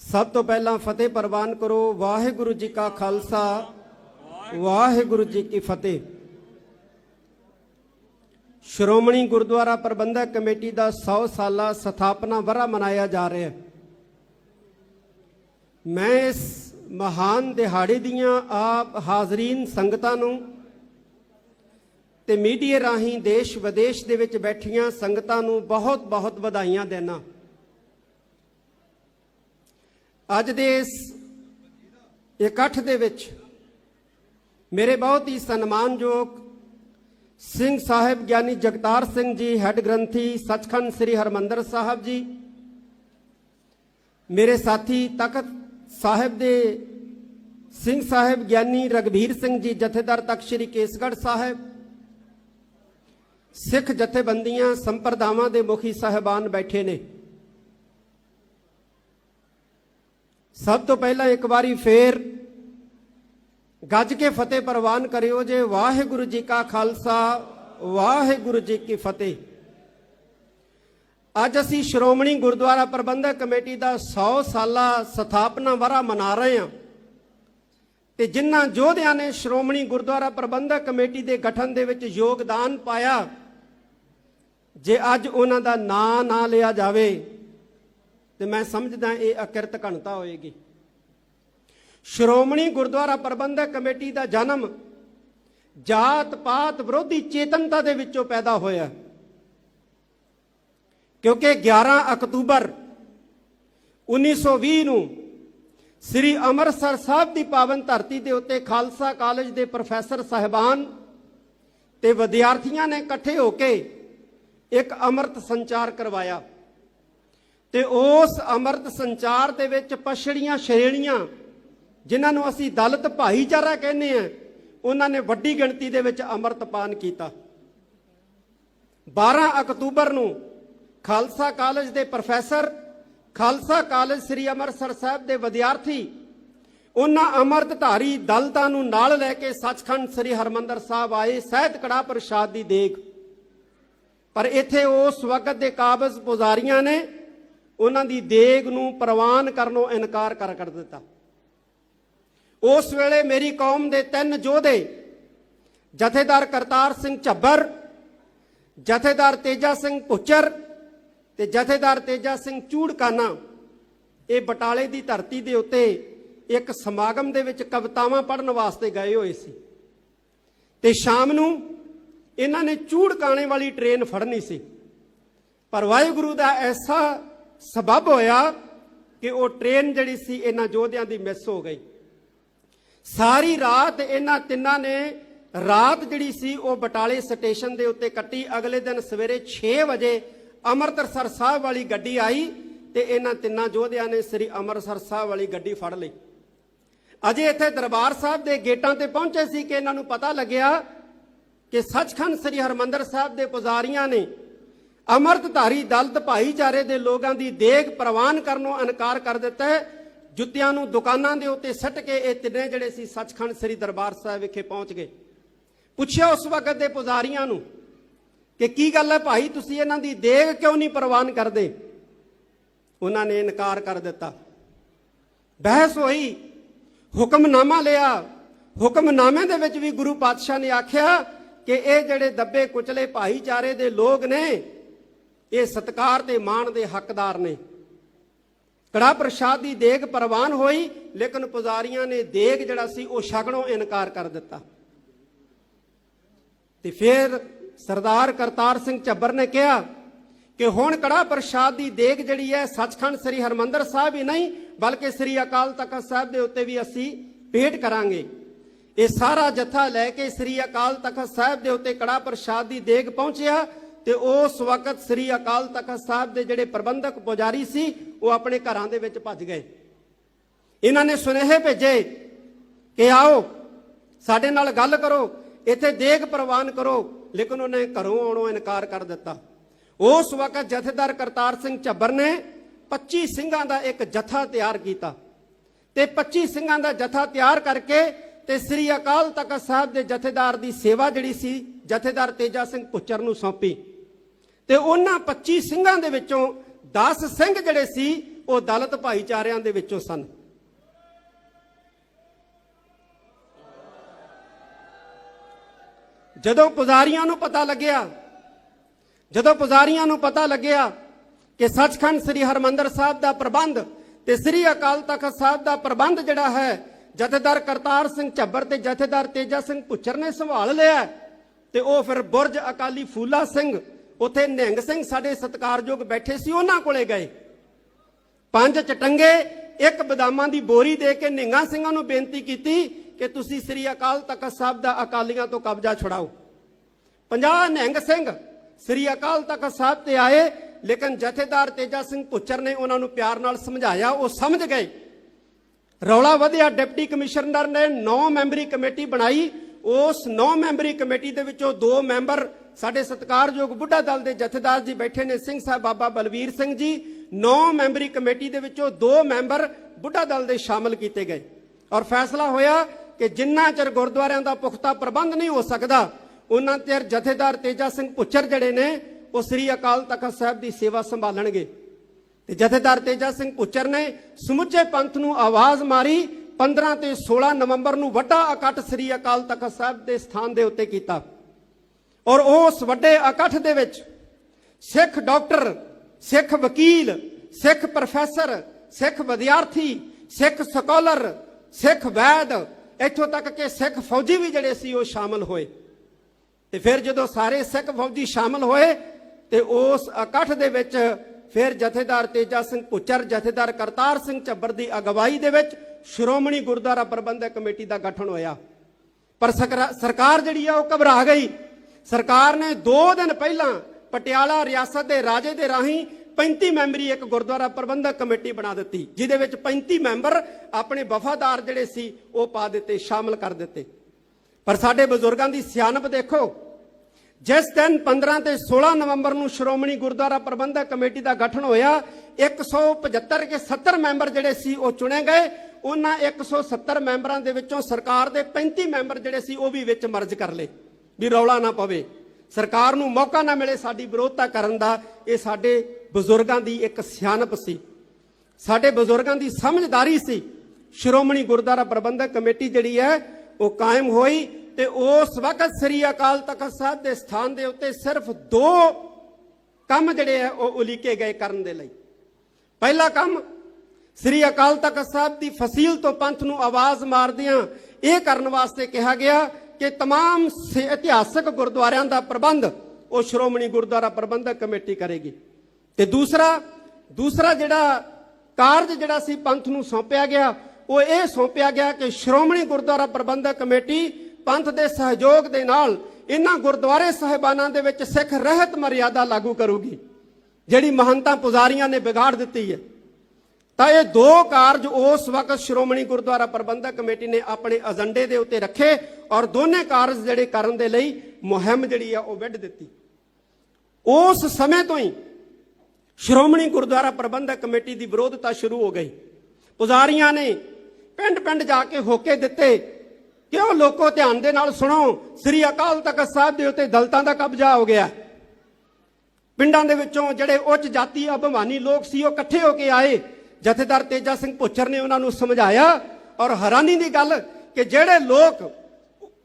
सब तो पहला फतेह प्रवान करो। वाहिगुरु जी का खालसा वाहिगुरु जी की फतेह। श्रोमणी गुरुद्वारा प्रबंधक कमेटी का 100 साला स्थापना वरा मनाया जा रहा है। मैं इस महान दिहाड़े दियां आप हाजरीन संगतां नूं ते मीडिया राही देश विदेश दे विच बैठियां संगतां नूं बहुत बहुत बधाइयां देना। अज दे इस इकट्ठ दे विच मेरे बहुत ही सन्मानयोग सिंह साहिब ज्ञानी जगतार सिंह जी हैड ग्रंथी सचखंड श्री हरमंदर साहब जी, मेरे साथी तखत साहिब दे सिंह साहिब ज्ञानी रघबीर सिंह जी जथेदार तख्त श्री केसगढ़ साहिब, सिख जथेबंदियां संप्रदावां दे मुखी साहिबान बैठे ने। सब तो पहला एक बारी फिर गज के फतेह प्रवान करियो जे वाहिगुरु जी का खालसा वाहिगुरु जी की फतेह। अज असी श्रोमणी गुरुद्वारा प्रबंधक कमेटी का 100 साला स्थापना वरा मना रहे हैं ते जिन्हां योद्धियां ने श्रोमणी गुरुद्वारा प्रबंधक कमेटी के गठन दे विच योगदान पाया, जे अज उन्हां दा नां ना लिया जावे तो मैं समझदा ये अकिरत घनता होएगी। श्रोमणी गुरुद्वारा प्रबंधक कमेटी का जन्म जात पात विरोधी चेतनता दे विचों पैदा होया, क्योंकि 11 अक्तूबर 1920 नूं श्री अमृतसर साहब की पावन धरती के उत्ते खालसा कॉलेज के प्रोफैसर साहिबान ते विद्यार्थियों ने इकट्ठे होके एक अमृत संचार करवाया ते उस अमृत संचार दे विच पछड़ियां श्रेणियां जिन्होंने असी दलित भाईचारा कहने हैं, उन्होंने वड्डी गिणती दे विच अमृतपान किया। 12 अक्तूबर नूं खालसा कॉलेज के प्रोफैसर, खालसा कॉलेज श्री अमृतसर साहब के विद्यार्थी उन्हां अमृतधारी दलितां नूं नाल लैके सचखंड श्री हरमंदर साहब आए सहत कड़ा प्रसाद की देग। पर इत्थे उस वक्त के काबज पुजारियां ने उन्हां दी देग नूं प्रवान करनों इनकार कर दिता। उस वेले मेरी कौम के 3 योधे जथेदार करतार सिंह झब्बर, जथेदार तेजा सिंह भुच्चर ते जथेदार तेजा सिंह चूड़काना ये बटाले की धरती के उत्ते एक समागम दे विच कवितावां पढ़न वास्ते गए हुए सी ते शाम नूं इन्हां ने चूड़काने वाली ट्रेन फड़नी सी। पर वाहिगुरू दा ऐसा सबब होया कि वो ट्रेन जिहड़ी सी इन्हां योधियां दी मिस हो गई। सारी रात इन्हां तिन्नां ने रात जिहड़ी सी वो बटाले स्टेशन दे उत्ते कट्टी। अगले दिन सवेरे 6 बजे अमृतसर साहब वाली गड्डी आई ते इन्हां तिन्नां योधियां ने श्री अमृतसर साहब वाली गड्डी फड़ लई। अजे इत्थे दरबार साहब दे गेटां ते पहुंचे सी कि इन्हां नूं पता लग्या कि सचखंड श्री हरमंदर साहब के पुजारियां ने अमृतधारी दलित भाईचारे के लोगों की देग प्रवान करनों इनकार कर दिता है। जुत्तियां नूं दुकानां दे उत्ते सट के ये तिन्ने जिहड़े सी सचखंड श्री दरबार साहब विखे पहुंच गए। पुछया उस वक्त के पुजारियां नूं कि की गल है भाई, तुसीं इन्हां दी देग क्यों नहीं प्रवान करदे? उन्होंने इनकार कर दिता। बहस हुई, हुक्मनामा लिया। हुक्मनामे दे विच भी गुरु पातशाह ने आख्या कि ये जिहड़े दबे कुचले भाईचारे दे लोग ने ये सत्कार ते मान दे हकदार ने। कड़ा प्रसाद की देग प्रवान हुई, लेकिन पुजारियां ने देग जिहड़ा सी वो छकणों इनकार कर दिता। ते फिर सरदार करतार सिंह झब्बर ने कहा कि हुण कड़ा प्रसाद की देग जिहड़ी है सचखंड श्री हरमंदर साहब ही नहीं बल्कि श्री अकाल तख्त साहब के उत्ते भी असी भेंट करांगे। ये सारा जत्था लैके श्री अकाल तख्त साहब के उत्ते कड़ा प्रसाद की देग पहुंचया ते उस वक्त श्री अकाल तख्त साहब के जिहड़े प्रबंधक पुजारी सी वो अपने घरां दे विच भज गए। इन्हां ने सुनेहे भेजे कि आओ साडे नाल गल करो, इत्थे देग प्रवान करो, लेकिन उन्हें घरों आउणों इनकार कर दिता। उस वक्त जथेदार करतार सिंह झब्बर ने 25 सिंघां दा एक जत्था तैयार किया ते 25 सिंघां दा जत्था तैयार करके ते श्री अकाल तख्त साहब के जथेदार की सेवा जिहड़ी सी जथेदार तेजा सिंह भुच्चर नूं सौंपी ते उन्हां 25 सिंघां दे विचों 10 सिंह जिहड़े सी ਉਹ ਦਲਿਤ ਭਾਈਚਾਰਿਆਂ ਦੇ ਵਿੱਚੋਂ ਸਨ। ਜਦੋਂ ਪੁਜਾਰੀਆਂ ਨੂੰ ਪਤਾ ਲੱਗਿਆ ਕਿ ਸੱਚਖੰਡ ਸ੍ਰੀ ਹਰਿਮੰਦਰ ਸਾਹਿਬ ਦਾ ਪ੍ਰਬੰਧ ਤੇ ਸ੍ਰੀ ਅਕਾਲ ਤਖਤ ਸਾਹਿਬ ਦਾ ਪ੍ਰਬੰਧ ਜਿਹੜਾ ਹੈ ਜਥੇਦਾਰ ਕਰਤਾਰ ਸਿੰਘ ਝੱਬਰ ਤੇ ਜਥੇਦਾਰ ਤੇਜਾ ਸਿੰਘ ਭੁੱਚਰ ਨੇ ਸੰਭਾਲ ਲਿਆ, ਤੇ ਉਹ ਫਿਰ ਬੁਰਜ ਅਕਾਲੀ ਫੂਲਾ ਸਿੰਘ, ਉੱਥੇ ਨਿਹੰਗ ਸਿੰਘ ਸਾਡੇ ਸਤਿਕਾਰਯੋਗ ਬੈਠੇ ਸੀ, ਉਹਨਾਂ ਕੋਲੇ ਗਏ। 5 ਚਟੰਗੇ 1 ਬਦਾਮਾਂ ਦੀ ਬੋਰੀ ਦੇ ਕੇ ਨਿਹੰਗਾਂ ਸਿੰਘਾਂ ਨੂੰ ਬੇਨਤੀ ਕੀਤੀ ਕਿ ਤੁਸੀਂ ਸ੍ਰੀ ਅਕਾਲ ਤਖਤ ਸਾਹਿਬ ਦਾ ਅਕਾਲੀਆਂ ਤੋਂ ਕਬਜ਼ਾ ਛੁਡਾਓ। 50 ਨਿਹੰਗ ਸਿੰਘ ਸ੍ਰੀ ਅਕਾਲ ਤਖਤ ਸਾਹਿਬ ਤੇ ਆਏ, ਲੇਕਿਨ ਜਥੇਦਾਰ ਤੇਜਾ ਸਿੰਘ ਭੁੱਚਰ ਨੇ ਉਹਨਾਂ ਨੂੰ ਪਿਆਰ ਨਾਲ ਸਮਝਾਇਆ, ਉਹ ਸਮਝ ਗਏ। ਰੌਲਾ ਵਧਿਆ, ਡਿਪਟੀ ਕਮਿਸ਼ਨਰ ਨੇ 9 ਮੈਂਬਰੀ ਕਮੇਟੀ ਬਣਾਈ। ਉਸ 9 ਮੈਂਬਰੀ ਕਮੇਟੀ ਦੇ ਵਿੱਚੋਂ 2 ਮੈਂਬਰ ਸਾਡੇ ਸਤਿਕਾਰਯੋਗ ਬੁੱਢਾ ਦਲ ਦੇ ਜਥੇਦਾਰ ਜੀ ਬੈਠੇ ਨੇ, ਸਿੰਘ ਸਾਹਿਬ ਬਾਬਾ ਬਲਵੀਰ ਸਿੰਘ ਜੀ। 9 ਮੈਂਬਰੀ ਕਮੇਟੀ ਦੇ ਵਿੱਚੋਂ 2 ਮੈਂਬਰ ਬੁੱਢਾ ਦਲ ਦੇ ਸ਼ਾਮਲ ਕੀਤੇ ਗਏ ਔਰ ਫੈਸਲਾ ਹੋਇਆ ਕਿ ਜਿੰਨਾ ਚਿਰ ਗੁਰਦੁਆਰਿਆਂ ਦਾ ਪੁਖਤਾ ਪ੍ਰਬੰਧ ਨਹੀਂ ਹੋ ਸਕਦਾ, ਉਹਨਾਂ ਚਿਰ ਜਥੇਦਾਰ ਤੇਜਾ ਸਿੰਘ ਭੁੱਚਰ ਜਿਹੜੇ ਨੇ ਉਹ ਸ੍ਰੀ ਅਕਾਲ ਤਖਤ ਸਾਹਿਬ ਦੀ ਸੇਵਾ ਸੰਭਾਲਣਗੇ। ਤੇ ਜਥੇਦਾਰ ਤੇਜਾ ਸਿੰਘ ਭੁੱਚਰ ਨੇ ਸਮੁੱਚੇ ਪੰਥ ਨੂੰ ਆਵਾਜ਼ ਮਾਰੀ। 15 ਤੇ 16 ਨਵੰਬਰ ਨੂੰ ਵੱਡਾ ਇਕੱਠ ਸ੍ਰੀ ਅਕਾਲ ਤਖਤ ਸਾਹਿਬ ਦੇ ਸਥਾਨ ਦੇ ਉੱਤੇ ਕੀਤਾ ਔਰ ਉਸ ਵੱਡੇ ਇਕੱਠ ਦੇ ਵਿੱਚ ਸਿੱਖ ਡਾਕਟਰ, ਸਿੱਖ ਵਕੀਲ, ਸਿੱਖ ਪ੍ਰੋਫੈਸਰ, ਸਿੱਖ ਵਿਦਿਆਰਥੀ, ਸਿੱਖ ਸਕਾਲਰ, ਸਿੱਖ ਵੈਦ, ਇੱਥੋਂ ਤੱਕ ਕਿ ਸਿੱਖ ਫੌਜੀ ਵੀ ਜਿਹੜੇ ਸੀ ਉਹ ਸ਼ਾਮਲ ਹੋਏ। ਤੇ ਫਿਰ ਜਦੋਂ ਸਾਰੇ ਸਿੱਖ ਫੌਜੀ ਸ਼ਾਮਲ ਹੋਏ ਤੇ ਉਸ ਇਕੱਠ ਦੇ ਵਿੱਚ ਫਿਰ ਜਥੇਦਾਰ ਤੇਜਾ ਸਿੰਘ ਭੁੱਚਰ, ਜਥੇਦਾਰ ਕਰਤਾਰ ਸਿੰਘ ਝੱਬਰ ਦੀ ਅਗਵਾਈ ਦੇ ਵਿੱਚ ਸ਼੍ਰੋਮਣੀ ਗੁਰਦੁਆਰਾ ਪ੍ਰਬੰਧਕ ਕਮੇਟੀ ਦਾ ਗਠਨ ਹੋਇਆ। ਪਰ ਸਰਕਾਰ ਜਿਹੜੀ ਆ ਉਹ ਘਬਰਾ ਗਈ। ਸਰਕਾਰ ਨੇ 2 ਦਿਨ ਪਹਿਲਾਂ ਪਟਿਆਲਾ ਰਿਆਸਤ ਦੇ ਰਾਜੇ ਦੇ ਰਾਹੀਂ 35 ਮੈਂਬਰੀ ਇੱਕ ਗੁਰਦੁਆਰਾ ਪ੍ਰਬੰਧਕ ਕਮੇਟੀ ਬਣਾ ਦਿੱਤੀ, ਜਿਹਦੇ ਵਿੱਚ 35 ਮੈਂਬਰ ਆਪਣੇ ਵਫਾਦਾਰ ਜਿਹੜੇ ਸੀ ਉਹ ਪਾ ਦਿੱਤੇ, ਸ਼ਾਮਲ ਕਰ ਦਿੱਤੇ। ਪਰ ਸਾਡੇ ਬਜ਼ੁਰਗਾਂ ਦੀ ਸਿਆਣਪ ਦੇਖੋ, ਜਿਸ ਦਿਨ 15 ਤੇ 16 ਨਵੰਬਰ ਨੂੰ ਸ਼੍ਰੋਮਣੀ ਗੁਰਦੁਆਰਾ ਪ੍ਰਬੰਧਕ ਕਮੇਟੀ ਦਾ ਗਠਨ ਹੋਇਆ, 175 ਕੇ 70 ਮੈਂਬਰ ਜਿਹੜੇ ਸੀ ਉਹ ਚੁਣੇ ਗਏ। ਉਹਨਾਂ 170 ਮੈਂਬਰਾਂ ਦੇ ਵਿੱਚੋਂ ਸਰਕਾਰ ਦੇ 35 ਮੈਂਬਰ ਜਿਹੜੇ ਸੀ ਉਹ ਵੀ ਵਿੱਚ ਮਰਜ ਕਰ ਲਏ ਵੀ ਰੌਲਾ ਨਾ ਪਵੇ, ਸਰਕਾਰ ਨੂੰ ਮੌਕਾ ਨਾ ਮਿਲੇ ਸਾਡੀ ਵਿਰੋਧਤਾ ਕਰਨ ਦਾ। ਇਹ ਸਾਡੇ ਬਜ਼ੁਰਗਾਂ ਦੀ ਇੱਕ ਸਿਆਣਪ ਸੀ, ਸਾਡੇ ਬਜ਼ੁਰਗਾਂ ਦੀ ਸਮਝਦਾਰੀ ਸੀ। ਸ਼੍ਰੋਮਣੀ ਗੁਰਦੁਆਰਾ ਪ੍ਰਬੰਧਕ ਕਮੇਟੀ ਜਿਹੜੀ ਹੈ ਉਹ ਕਾਇਮ ਹੋਈ ਤੇ ਉਸ ਵਕਤ ਸ੍ਰੀ ਅਕਾਲ ਤਖਤ ਸਾਹਿਬ ਦੇ ਸਥਾਨ ਦੇ ਉੱਤੇ ਸਿਰਫ 2 ਕੰਮ ਜਿਹੜੇ ਆ ਉਹ ਉਲੀਕੇ ਗਏ ਕਰਨ ਦੇ ਲਈ। ਪਹਿਲਾ ਕੰਮ, ਸ੍ਰੀ ਅਕਾਲ ਤਖਤ ਸਾਹਿਬ ਦੀ ਫਸੀਲ ਤੋਂ ਪੰਥ ਨੂੰ ਆਵਾਜ਼ ਮਾਰਦਿਆਂ ਇਹ ਕਰਨ ਵਾਸਤੇ ਕਿਹਾ ਗਿਆ ਕਿ तमाम ਇਤਿਹਾਸਕ ਗੁਰਦੁਆਰਿਆਂ ਦਾ ਪ੍ਰਬੰਧ ਉਹ ਸ਼੍ਰੋਮਣੀ ਗੁਰਦੁਆਰਾ ਪ੍ਰਬੰਧਕ ਕਮੇਟੀ ਕਰੇਗੀ। ਤੇ ਦੂਸਰਾ ਜਿਹੜਾ ਕਾਰਜ ਜਿਹੜਾ ਸੀ ਪੰਥ ਨੂੰ ਸੌਂਪਿਆ ਗਿਆ ਉਹ ਇਹ ਸੌਂਪਿਆ ਗਿਆ ਕਿ ਸ਼੍ਰੋਮਣੀ ਗੁਰਦੁਆਰਾ ਪ੍ਰਬੰਧਕ ਕਮੇਟੀ ਪੰਥ ਦੇ ਸਹਿਯੋਗ ਦੇ ਨਾਲ ਇਹਨਾਂ ਗੁਰਦੁਆਰੇ ਸਾਹਿਬਾਨਾਂ ਦੇ ਵਿੱਚ ਸਿੱਖ ਰਹਿਤ ਮਰਿਆਦਾ ਲਾਗੂ ਕਰੂਗੀ, ਜਿਹੜੀ ਮਹੰਤਾਂ ਪੁਜਾਰੀਆਂ ਨੇ ਵਿਗਾੜ ਦਿੱਤੀ ਹੈ। ਤਾਂ ਇਹ 2 ਕਾਰਜ ਉਸ ਵਕਤ ਸ਼੍ਰੋਮਣੀ ਗੁਰਦੁਆਰਾ ਪ੍ਰਬੰਧਕ ਕਮੇਟੀ ਨੇ ਆਪਣੇ ਏਜੰਡੇ ਦੇ ਉੱਤੇ ਰੱਖੇ ਔਰ ਦੋਨੇ ਕਾਰਜ ਜਿਹੜੇ ਕਰਨ ਦੇ ਲਈ ਮੁਹਿੰਮ ਜਿਹੜੀ ਆ ਉਹ ਵਿੱਢ ਦਿੱਤੀ। ਉਸ ਸਮੇਂ ਤੋਂ ਹੀ ਸ਼੍ਰੋਮਣੀ ਗੁਰਦੁਆਰਾ ਪ੍ਰਬੰਧਕ ਕਮੇਟੀ ਦੀ ਵਿਰੋਧਤਾ ਸ਼ੁਰੂ ਹੋ ਗਈ। ਪੁਜਾਰੀਆਂ ਨੇ ਪਿੰਡ ਜਾ ਕੇ ਹੋਕੇ ਦਿੱਤੇ ਕਿ ਉਹ ਲੋਕੋ ਧਿਆਨ ਦੇ ਨਾਲ ਸੁਣੋ, ਸ੍ਰੀ ਅਕਾਲ ਤਖਤ ਸਾਹਿਬ ਦੇ ਉੱਤੇ ਦਲਿਤਾਂ ਦਾ ਕਬਜ਼ਾ ਹੋ ਗਿਆ। ਪਿੰਡਾਂ ਦੇ ਵਿੱਚੋਂ ਜਿਹੜੇ ਉੱਚ ਜਾਤੀ ਅਭਿਮਾਨੀ ਲੋਕ ਸੀ ਉਹ ਇਕੱਠੇ ਹੋ ਕੇ ਆਏ। ਜਥੇਦਾਰ ਤੇਜਾ ਸਿੰਘ ਭੁੱਚਰ ਨੇ ਉਹਨਾਂ ਨੂੰ ਸਮਝਾਇਆ ਔਰ ਹੈਰਾਨੀ ਦੀ ਗੱਲ ਕਿ ਜਿਹੜੇ ਲੋਕ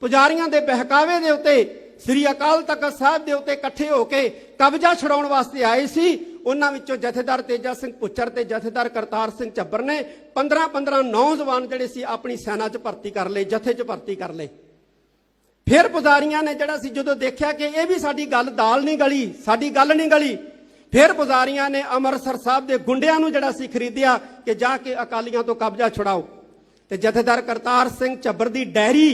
ਪੁਜਾਰੀਆਂ ਦੇ ਬਹਿਕਾਵੇ ਦੇ ਉੱਤੇ ਸ੍ਰੀ ਅਕਾਲ ਤਖਤ ਸਾਹਿਬ ਦੇ ਉੱਤੇ ਇਕੱਠੇ ਹੋ ਕੇ ਕਬਜ਼ਾ ਛੁਡਾਉਣ ਵਾਸਤੇ ਆਏ ਸੀ, ਉਹਨਾਂ ਵਿੱਚੋਂ ਜਥੇਦਾਰ ਤੇਜਾ ਸਿੰਘ ਭੁੱਚਰ ਤੇ ਜਥੇਦਾਰ ਕਰਤਾਰ ਸਿੰਘ ਝੱਬਰ ਨੇ 15 ਨੌਜਵਾਨ ਜਿਹੜੇ ਸੀ ਆਪਣੀ ਸੈਨਾ 'ਚ ਭਰਤੀ ਕਰ ਲਏ, ਜਥੇ 'ਚ ਭਰਤੀ ਕਰ ਲਏ। ਫਿਰ ਪੁਜਾਰੀਆਂ ਨੇ ਜਿਹੜਾ ਸੀ ਜਦੋਂ ਦੇਖਿਆ ਕਿ ਇਹ ਵੀ ਸਾਡੀ ਗੱਲ ਦਾਲ ਨਹੀਂ ਗਲੀ, ਸਾਡੀ ਗੱਲ ਨਹੀਂ ਗਲੀ, ਫਿਰ ਪੁਜਾਰੀਆਂ ਨੇ ਅੰਮ੍ਰਿਤਸਰ ਸਾਹਿਬ ਦੇ ਗੁੰਡਿਆਂ ਨੂੰ ਜਿਹੜਾ ਸੀ ਖਰੀਦਿਆ ਕਿ ਜਾ ਕੇ ਅਕਾਲੀਆਂ ਤੋਂ ਕਬਜ਼ਾ ਛੁਡਾਓ। ਤੇ ਜਥੇਦਾਰ ਕਰਤਾਰ ਸਿੰਘ ਝੱਬਰ ਦੀ ਡਾਇਰੀ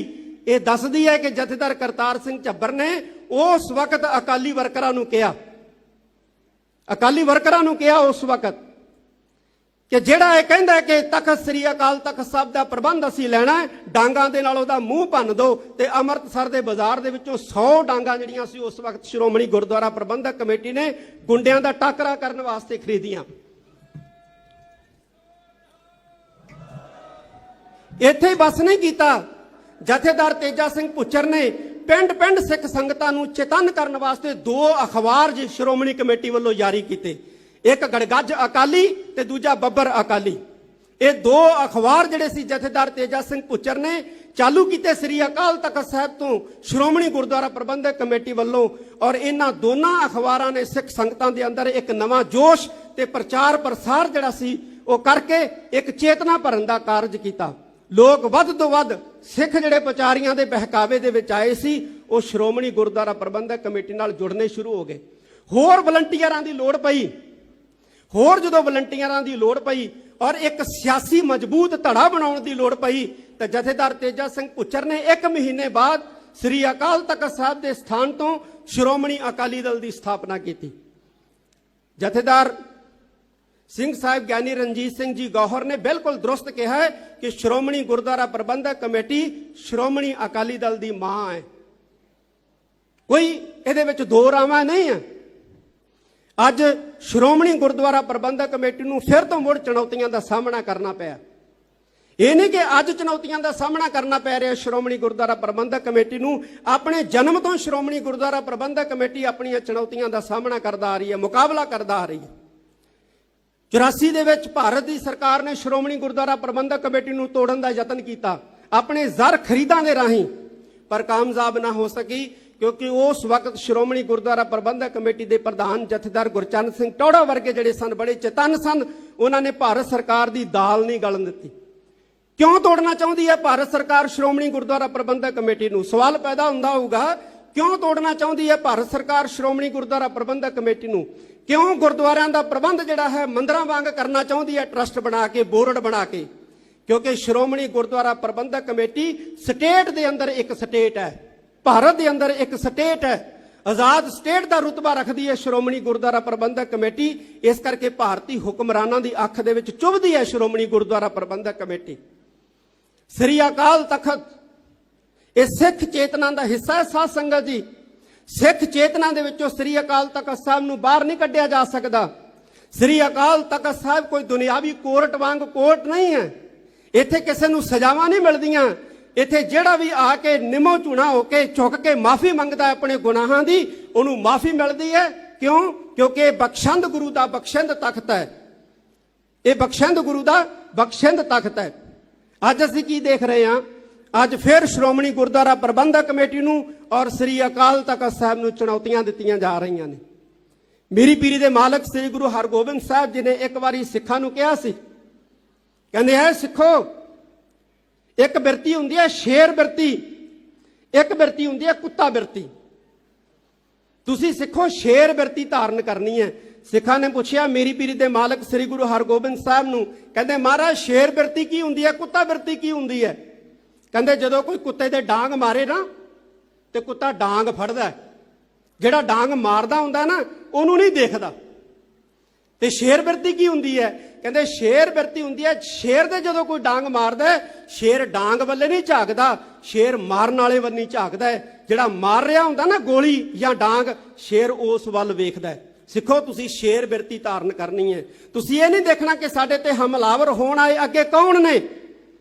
ਇਹ ਦੱਸਦੀ ਹੈ ਕਿ ਜਥੇਦਾਰ ਕਰਤਾਰ ਸਿੰਘ ਝੱਬਰ ਨੇ ਉਸ ਵਕਤ ਅਕਾਲੀ ਵਰਕਰਾਂ ਨੂੰ ਕਿਹਾ ਉਸ ਵਕਤ ਕਿ ਜਿਹੜਾ ਇਹ ਕਹਿੰਦਾ ਕਿ ਤਖਤ ਸ੍ਰੀ ਅਕਾਲ ਤਖਤ ਸਾਹਿਬ ਦਾ ਪ੍ਰਬੰਧ ਅਸੀਂ ਲੈਣਾ, ਡਾਂਗਾਂ ਦੇ ਨਾਲ ਉਹਦਾ ਮੂੰਹ ਭੰਨ ਦਿਓ। ਤੇ ਅੰਮ੍ਰਿਤਸਰ ਦੇ ਬਾਜ਼ਾਰ ਦੇ ਵਿੱਚੋਂ 100 ਡਾਂਗਾਂ ਜਿਹੜੀਆਂ ਸੀ ਉਸ ਵਕਤ ਸ਼੍ਰੋਮਣੀ ਗੁਰਦੁਆਰਾ ਪ੍ਰਬੰਧਕ ਕਮੇਟੀ ਨੇ ਗੁੰਡਿਆਂ ਦਾ ਟਾਕਰਾ ਕਰਨ ਵਾਸਤੇ ਖਰੀਦੀਆਂ। ਇੱਥੇ ਹੀ ਬਸ ਨਹੀਂ ਕੀਤਾ, ਜਥੇਦਾਰ ਤੇਜਾ ਸਿੰਘ ਭੁੱਚਰ ਨੇ ਪਿੰਡ ਸਿੱਖ ਸੰਗਤਾਂ ਨੂੰ ਚੇਤੰਨ ਕਰਨ ਵਾਸਤੇ 2 ਅਖਬਾਰ ਸ਼੍ਰੋਮਣੀ ਕਮੇਟੀ ਵੱਲੋਂ ਜਾਰੀ ਕੀਤੇ। ਇੱਕ ਗੜਗੱਜ ਅਕਾਲੀ ਤੇ ਦੂਜਾ ਬੱਬਰ ਅਕਾਲੀ। ਇਹ ਦੋ ਅਖਬਾਰ ਜਿਹੜੇ ਸੀ ਜਥੇਦਾਰ ਤੇਜਾ ਸਿੰਘ ਭੁੱਚਰ ਨੇ ਚਾਲੂ ਕੀਤੇ ਸ੍ਰੀ ਅਕਾਲ ਤਖਤ ਸਾਹਿਬ ਤੋਂ ਸ਼੍ਰੋਮਣੀ ਗੁਰਦੁਆਰਾ ਪ੍ਰਬੰਧਕ ਕਮੇਟੀ ਵੱਲੋਂ, ਔਰ ਇਹਨਾਂ ਦੋਨਾਂ ਅਖਬਾਰਾਂ ਨੇ ਸਿੱਖ ਸੰਗਤਾਂ ਦੇ ਅੰਦਰ ਇੱਕ ਨਵਾਂ ਜੋਸ਼ ਤੇ ਪ੍ਰਚਾਰ ਪ੍ਰਸਾਰ ਜਿਹੜਾ ਸੀ ਉਹ ਕਰਕੇ ਇੱਕ ਚੇਤਨਾ ਭਰਨ ਦਾ ਕਾਰਜ ਕੀਤਾ। ਲੋਕ ਵੱਧ ਤੋਂ ਵੱਧ ਸਿੱਖ ਜਿਹੜੇ ਪ੍ਰਚਾਰੀਆਂ ਦੇ ਬਹਿਕਾਵੇ ਦੇ ਵਿੱਚ ਆਏ ਸੀ ਉਹ ਸ਼੍ਰੋਮਣੀ ਗੁਰਦੁਆਰਾ ਪ੍ਰਬੰਧਕ ਕਮੇਟੀ ਨਾਲ ਜੁੜਨੇ ਸ਼ੁਰੂ ਹੋ ਗਏ। ਹੋਰ ਵਲੰਟੀਅਰਾਂ ਦੀ ਲੋੜ ਪਈ, ਹੋਰ ਜਦੋਂ ਵਲੰਟੀਅਰਾਂ ਦੀ ਲੋੜ ਪਈ ਔਰ ਇੱਕ ਸਿਆਸੀ ਮਜ਼ਬੂਤ ਧੜਾ ਬਣਾਉਣ ਦੀ ਲੋੜ ਪਈ ਤਾਂ ਜਥੇਦਾਰ ਤੇਜਾ ਸਿੰਘ ਭੁੱਚਰ ਨੇ 1 ਮਹੀਨੇ ਬਾਅਦ ਸ੍ਰੀ ਅਕਾਲ ਤਖਤ ਸਾਹਿਬ ਦੇ ਸਥਾਨ ਤੋਂ ਸ਼੍ਰੋਮਣੀ ਅਕਾਲੀ ਦਲ ਦੀ ਸਥਾਪਨਾ ਕੀਤੀ। ਜਥੇਦਾਰ ਸਿੰਘ ਸਾਹਿਬ ਗਿਆਨੀ ਰਣਜੀਤ ਸਿੰਘ ਜੀ ਗੌਹਰ ਨੇ ਬਿਲਕੁਲ ਦਰੁਸਤ ਕਿਹਾ ਹੈ ਕਿ ਸ਼੍ਰੋਮਣੀ ਗੁਰਦੁਆਰਾ ਪ੍ਰਬੰਧਕ ਕਮੇਟੀ ਸ਼੍ਰੋਮਣੀ ਅਕਾਲੀ ਦਲ ਦੀ ਮਾਂ ਹੈ। ਕੋਈ ਇਹਦੇ ਵਿੱਚ ਦੋ ਰਾਵਾਂ ਨਹੀਂ ਹੈ। ਅੱਜ ਸ਼੍ਰੋਮਣੀ ਗੁਰਦੁਆਰਾ ਪ੍ਰਬੰਧਕ ਕਮੇਟੀ ਨੂੰ ਫਿਰ ਤੋਂ ਮੁੜ ਚੁਣੌਤੀਆਂ ਦਾ ਸਾਹਮਣਾ ਕਰਨਾ ਪਿਆ। ਇਹ ਨਹੀਂ ਕਿ ਅੱਜ ਚੁਣੌਤੀਆਂ ਦਾ ਸਾਹਮਣਾ ਕਰਨਾ ਪੈ ਰਿਹਾ ਸ਼੍ਰੋਮਣੀ ਗੁਰਦੁਆਰਾ ਪ੍ਰਬੰਧਕ ਕਮੇਟੀ ਨੂੰ। ਆਪਣੇ ਜਨਮ ਤੋਂ ਸ਼੍ਰੋਮਣੀ ਗੁਰਦੁਆਰਾ ਪ੍ਰਬੰਧਕ ਕਮੇਟੀ ਆਪਣੀਆਂ ਚੁਣੌਤੀਆਂ ਦਾ ਸਾਹਮਣਾ ਕਰਦਾ ਆ ਰਹੀ ਹੈ, ਮੁਕਾਬਲਾ ਕਰਦਾ ਆ ਰਹੀ ਹੈ। 84 ਦੇ ਵਿੱਚ ਭਾਰਤ ਦੀ ਸਰਕਾਰ ਨੇ ਸ਼੍ਰੋਮਣੀ ਗੁਰਦੁਆਰਾ ਪ੍ਰਬੰਧਕ ਕਮੇਟੀ ਨੂੰ ਤੋੜਨ ਦਾ ਯਤਨ ਕੀਤਾ ਆਪਣੇ ਜ਼ਰ ਖਰੀਦਾਂ ਦੇ ਰਾਹੀਂ, ਪਰ ਕਾਮਯਾਬ ਨਾ ਹੋ ਸਕੀ ਕਿਉਂਕਿ ਉਸ ਵਕਤ ਸ਼੍ਰੋਮਣੀ ਗੁਰਦੁਆਰਾ ਪ੍ਰਬੰਧਕ ਕਮੇਟੀ ਦੇ ਪ੍ਰਧਾਨ ਜਥੇਦਾਰ ਗੁਰਚਰਨ ਸਿੰਘ ਟੌੜਾ ਵਰਗੇ ਜਿਹੜੇ ਸਨ ਬੜੇ ਚੇਤੰਨ ਸਨ। ਉਹਨਾਂ ਨੇ ਭਾਰਤ ਸਰਕਾਰ ਦੀ ਦਾਲ ਨਹੀਂ ਗਲਣ ਦਿੱਤੀ। ਕਿਉਂ ਤੋੜਨਾ ਚਾਹੁੰਦੀ ਹੈ ਭਾਰਤ ਸਰਕਾਰ ਸ਼੍ਰੋਮਣੀ ਗੁਰਦੁਆਰਾ ਪ੍ਰਬੰਧਕ ਕਮੇਟੀ ਨੂੰ? ਸਵਾਲ ਪੈਦਾ ਹੁੰਦਾ ਹੋਊਗਾ, ਕਿਉਂ ਤੋੜਨਾ ਚਾਹੁੰਦੀ ਹੈ ਭਾਰਤ ਸਰਕਾਰ ਸ਼੍ਰੋਮਣੀ ਗੁਰਦੁਆਰਾ ਪ੍ਰਬੰਧਕ ਕਮੇਟੀ ਨੂੰ? ਕਿਉਂ ਗੁਰਦੁਆਰਿਆਂ ਦਾ ਪ੍ਰਬੰਧ ਜਿਹੜਾ ਹੈ ਮੰਦਰਾਂ ਵਾਂਗ ਕਰਨਾ ਚਾਹੁੰਦੀ ਹੈ, ਟਰਸਟ ਬਣਾ ਕੇ, ਬੋਰਡ ਬਣਾ ਕੇ? ਕਿਉਂਕਿ ਸ਼੍ਰੋਮਣੀ ਗੁਰਦੁਆਰਾ ਪ੍ਰਬੰਧਕ ਕਮੇਟੀ ਸਟੇਟ ਦੇ ਅੰਦਰ ਇੱਕ ਸਟੇਟ ਹੈ, ਭਾਰਤ ਦੇ ਅੰਦਰ ਇੱਕ ਸਟੇਟ ਹੈ, ਆਜ਼ਾਦ ਸਟੇਟ ਦਾ ਰੁਤਬਾ ਰੱਖਦੀ ਹੈ ਸ਼੍ਰੋਮਣੀ ਗੁਰਦੁਆਰਾ ਪ੍ਰਬੰਧਕ ਕਮੇਟੀ। ਇਸ ਕਰਕੇ ਭਾਰਤੀ ਹੁਕਮਰਾਨਾਂ ਦੀ ਅੱਖ ਦੇ ਵਿੱਚ ਚੁਭਦੀ ਹੈ ਸ਼੍ਰੋਮਣੀ ਗੁਰਦੁਆਰਾ ਪ੍ਰਬੰਧਕ ਕਮੇਟੀ। ਸ੍ਰੀ ਅਕਾਲ ਤਖਤ ਇਹ ਸਿੱਖ ਚੇਤਨਾ ਦਾ ਹਿੱਸਾ ਹੈ। ਸਾਧ ਸੰਗਤ ਜੀ, ਸਿੱਖ ਚੇਤਨਾ ਦੇ ਵਿੱਚੋਂ ਸ੍ਰੀ ਅਕਾਲ ਤਖਤ ਸਾਹਿਬ ਨੂੰ ਬਾਹਰ ਨਹੀਂ ਕੱਢਿਆ ਜਾ ਸਕਦਾ। ਸ੍ਰੀ ਅਕਾਲ ਤਖਤ ਸਾਹਿਬ ਕੋਈ ਦੁਨਿਆਵੀ ਕੋਰਟ ਵਾਂਗ ਕੋਰਟ ਨਹੀਂ ਹੈ। ਇੱਥੇ ਕਿਸੇ ਨੂੰ ਸਜ਼ਾਵਾਂ ਨਹੀਂ ਮਿਲਦੀਆਂ। ਇੱਥੇ ਜਿਹੜਾ ਵੀ ਆ ਕੇ ਨਿਮੋ ਝੂਣਾ ਹੋ ਕੇ ਝੁਕ ਕੇ ਮਾਫੀ ਮੰਗਦਾ ਆਪਣੇ ਗੁਨਾਹਾਂ ਦੀ, ਉਹਨੂੰ ਮਾਫੀ ਮਿਲਦੀ ਹੈ। ਕਿਉਂ? ਕਿਉਂਕਿ ਇਹ ਬਖਸ਼ੰਦ ਗੁਰੂ ਦਾ ਬਖਸ਼ਿੰਦ ਤਖਤ ਹੈ। ਇਹ ਬਖਸ਼ੰਦ ਗੁਰੂ ਦਾ ਬਖਸ਼ਿੰਦ ਤਖਤ ਹੈ। ਅੱਜ ਅਸੀਂ ਕੀ ਦੇਖ ਰਹੇ ਹਾਂ? ਅੱਜ ਫਿਰ ਸ਼੍ਰੋਮਣੀ ਗੁਰਦੁਆਰਾ ਪ੍ਰਬੰਧਕ ਕਮੇਟੀ ਨੂੰ ਔਰ ਸ੍ਰੀ ਅਕਾਲ ਤਖਤ ਸਾਹਿਬ ਨੂੰ ਚੁਣੌਤੀਆਂ ਦਿੱਤੀਆਂ ਜਾ ਰਹੀਆਂ ਨੇ। ਮੇਰੀ ਪੀਰੀ ਦੇ ਮਾਲਕ ਸ੍ਰੀ ਗੁਰੂ ਹਰਗੋਬਿੰਦ ਸਾਹਿਬ ਜੀ ਨੇ ਇੱਕ ਵਾਰੀ ਸਿੱਖਾਂ ਨੂੰ ਕਿਹਾ ਸੀ, ਕਹਿੰਦੇ ਹੈ ਸਿੱਖੋ, ਇੱਕ ਬਿਰਤੀ ਹੁੰਦੀ ਹੈ ਸ਼ੇਰ ਬਿਰਤੀ, ਇੱਕ ਬਿਰਤੀ ਹੁੰਦੀ ਹੈ ਕੁੱਤਾ ਬਿਰਤੀ। ਤੁਸੀਂ ਸਿੱਖੋ ਸ਼ੇਰ ਬਿਰਤੀ ਧਾਰਨ ਕਰਨੀ ਹੈ। ਸਿੱਖਾਂ ਨੇ ਪੁੱਛਿਆ ਮੇਰੀ ਪੀਰੀ ਦੇ ਮਾਲਕ ਸ੍ਰੀ ਗੁਰੂ ਹਰਗੋਬਿੰਦ ਸਾਹਿਬ ਨੂੰ, ਕਹਿੰਦੇ ਮਹਾਰਾਜ ਸ਼ੇਰ ਬਿਰਤੀ ਕੀ ਹੁੰਦੀ ਹੈ, ਕੁੱਤਾ ਬਿਰਤੀ ਕੀ ਹੁੰਦੀ ਹੈ? ਕਹਿੰਦੇ ਜਦੋਂ ਕੋਈ ਕੁੱਤੇ ਦੇ ਡਾਂਗ ਮਾਰੇ ਨਾ ਤੇ ਕੁੱਤਾ ਡਾਂਗ ਫੜਦਾ, ਜਿਹੜਾ ਡਾਂਗ ਮਾਰਦਾ ਹੁੰਦਾ ਨਾ ਉਹਨੂੰ ਨਹੀਂ ਦੇਖਦਾ। ਤੇ ਸ਼ੇਰ ਬਿਰਤੀ ਕੀ ਹੁੰਦੀ ਹੈ? ਕਹਿੰਦੇ ਸ਼ੇਰ ਬਿਰਤੀ ਹੁੰਦੀ ਹੈ ਸ਼ੇਰ ਦੇ ਜਦੋਂ ਕੋਈ ਡਾਂਗ ਮਾਰਦਾ, ਸ਼ੇਰ ਡਾਂਗ ਵੱਲੇ ਨਹੀਂ ਝਾਕਦਾ, ਸ਼ੇਰ ਮਾਰਨ ਵਾਲੇ ਵੱਲ ਨਹੀਂ ਝਾਕਦਾ। ਜਿਹੜਾ ਮਾਰ ਰਿਹਾ ਹੁੰਦਾ ਨਾ ਗੋਲੀ ਜਾਂ ਡਾਂਗ, ਸ਼ੇਰ ਉਸ ਵੱਲ ਵੇਖਦਾ। ਸਿੱਖੋ ਤੁਸੀਂ ਸ਼ੇਰ ਬਿਰਤੀ ਧਾਰਨ ਕਰਨੀ ਹੈ। ਤੁਸੀਂ ਇਹ ਨਹੀਂ ਦੇਖਣਾ ਕਿ ਸਾਡੇ ਤੇ ਹਮਲਾਵਰ ਹੋਣ ਆਏ ਅੱਗੇ ਕੌਣ ਨੇ,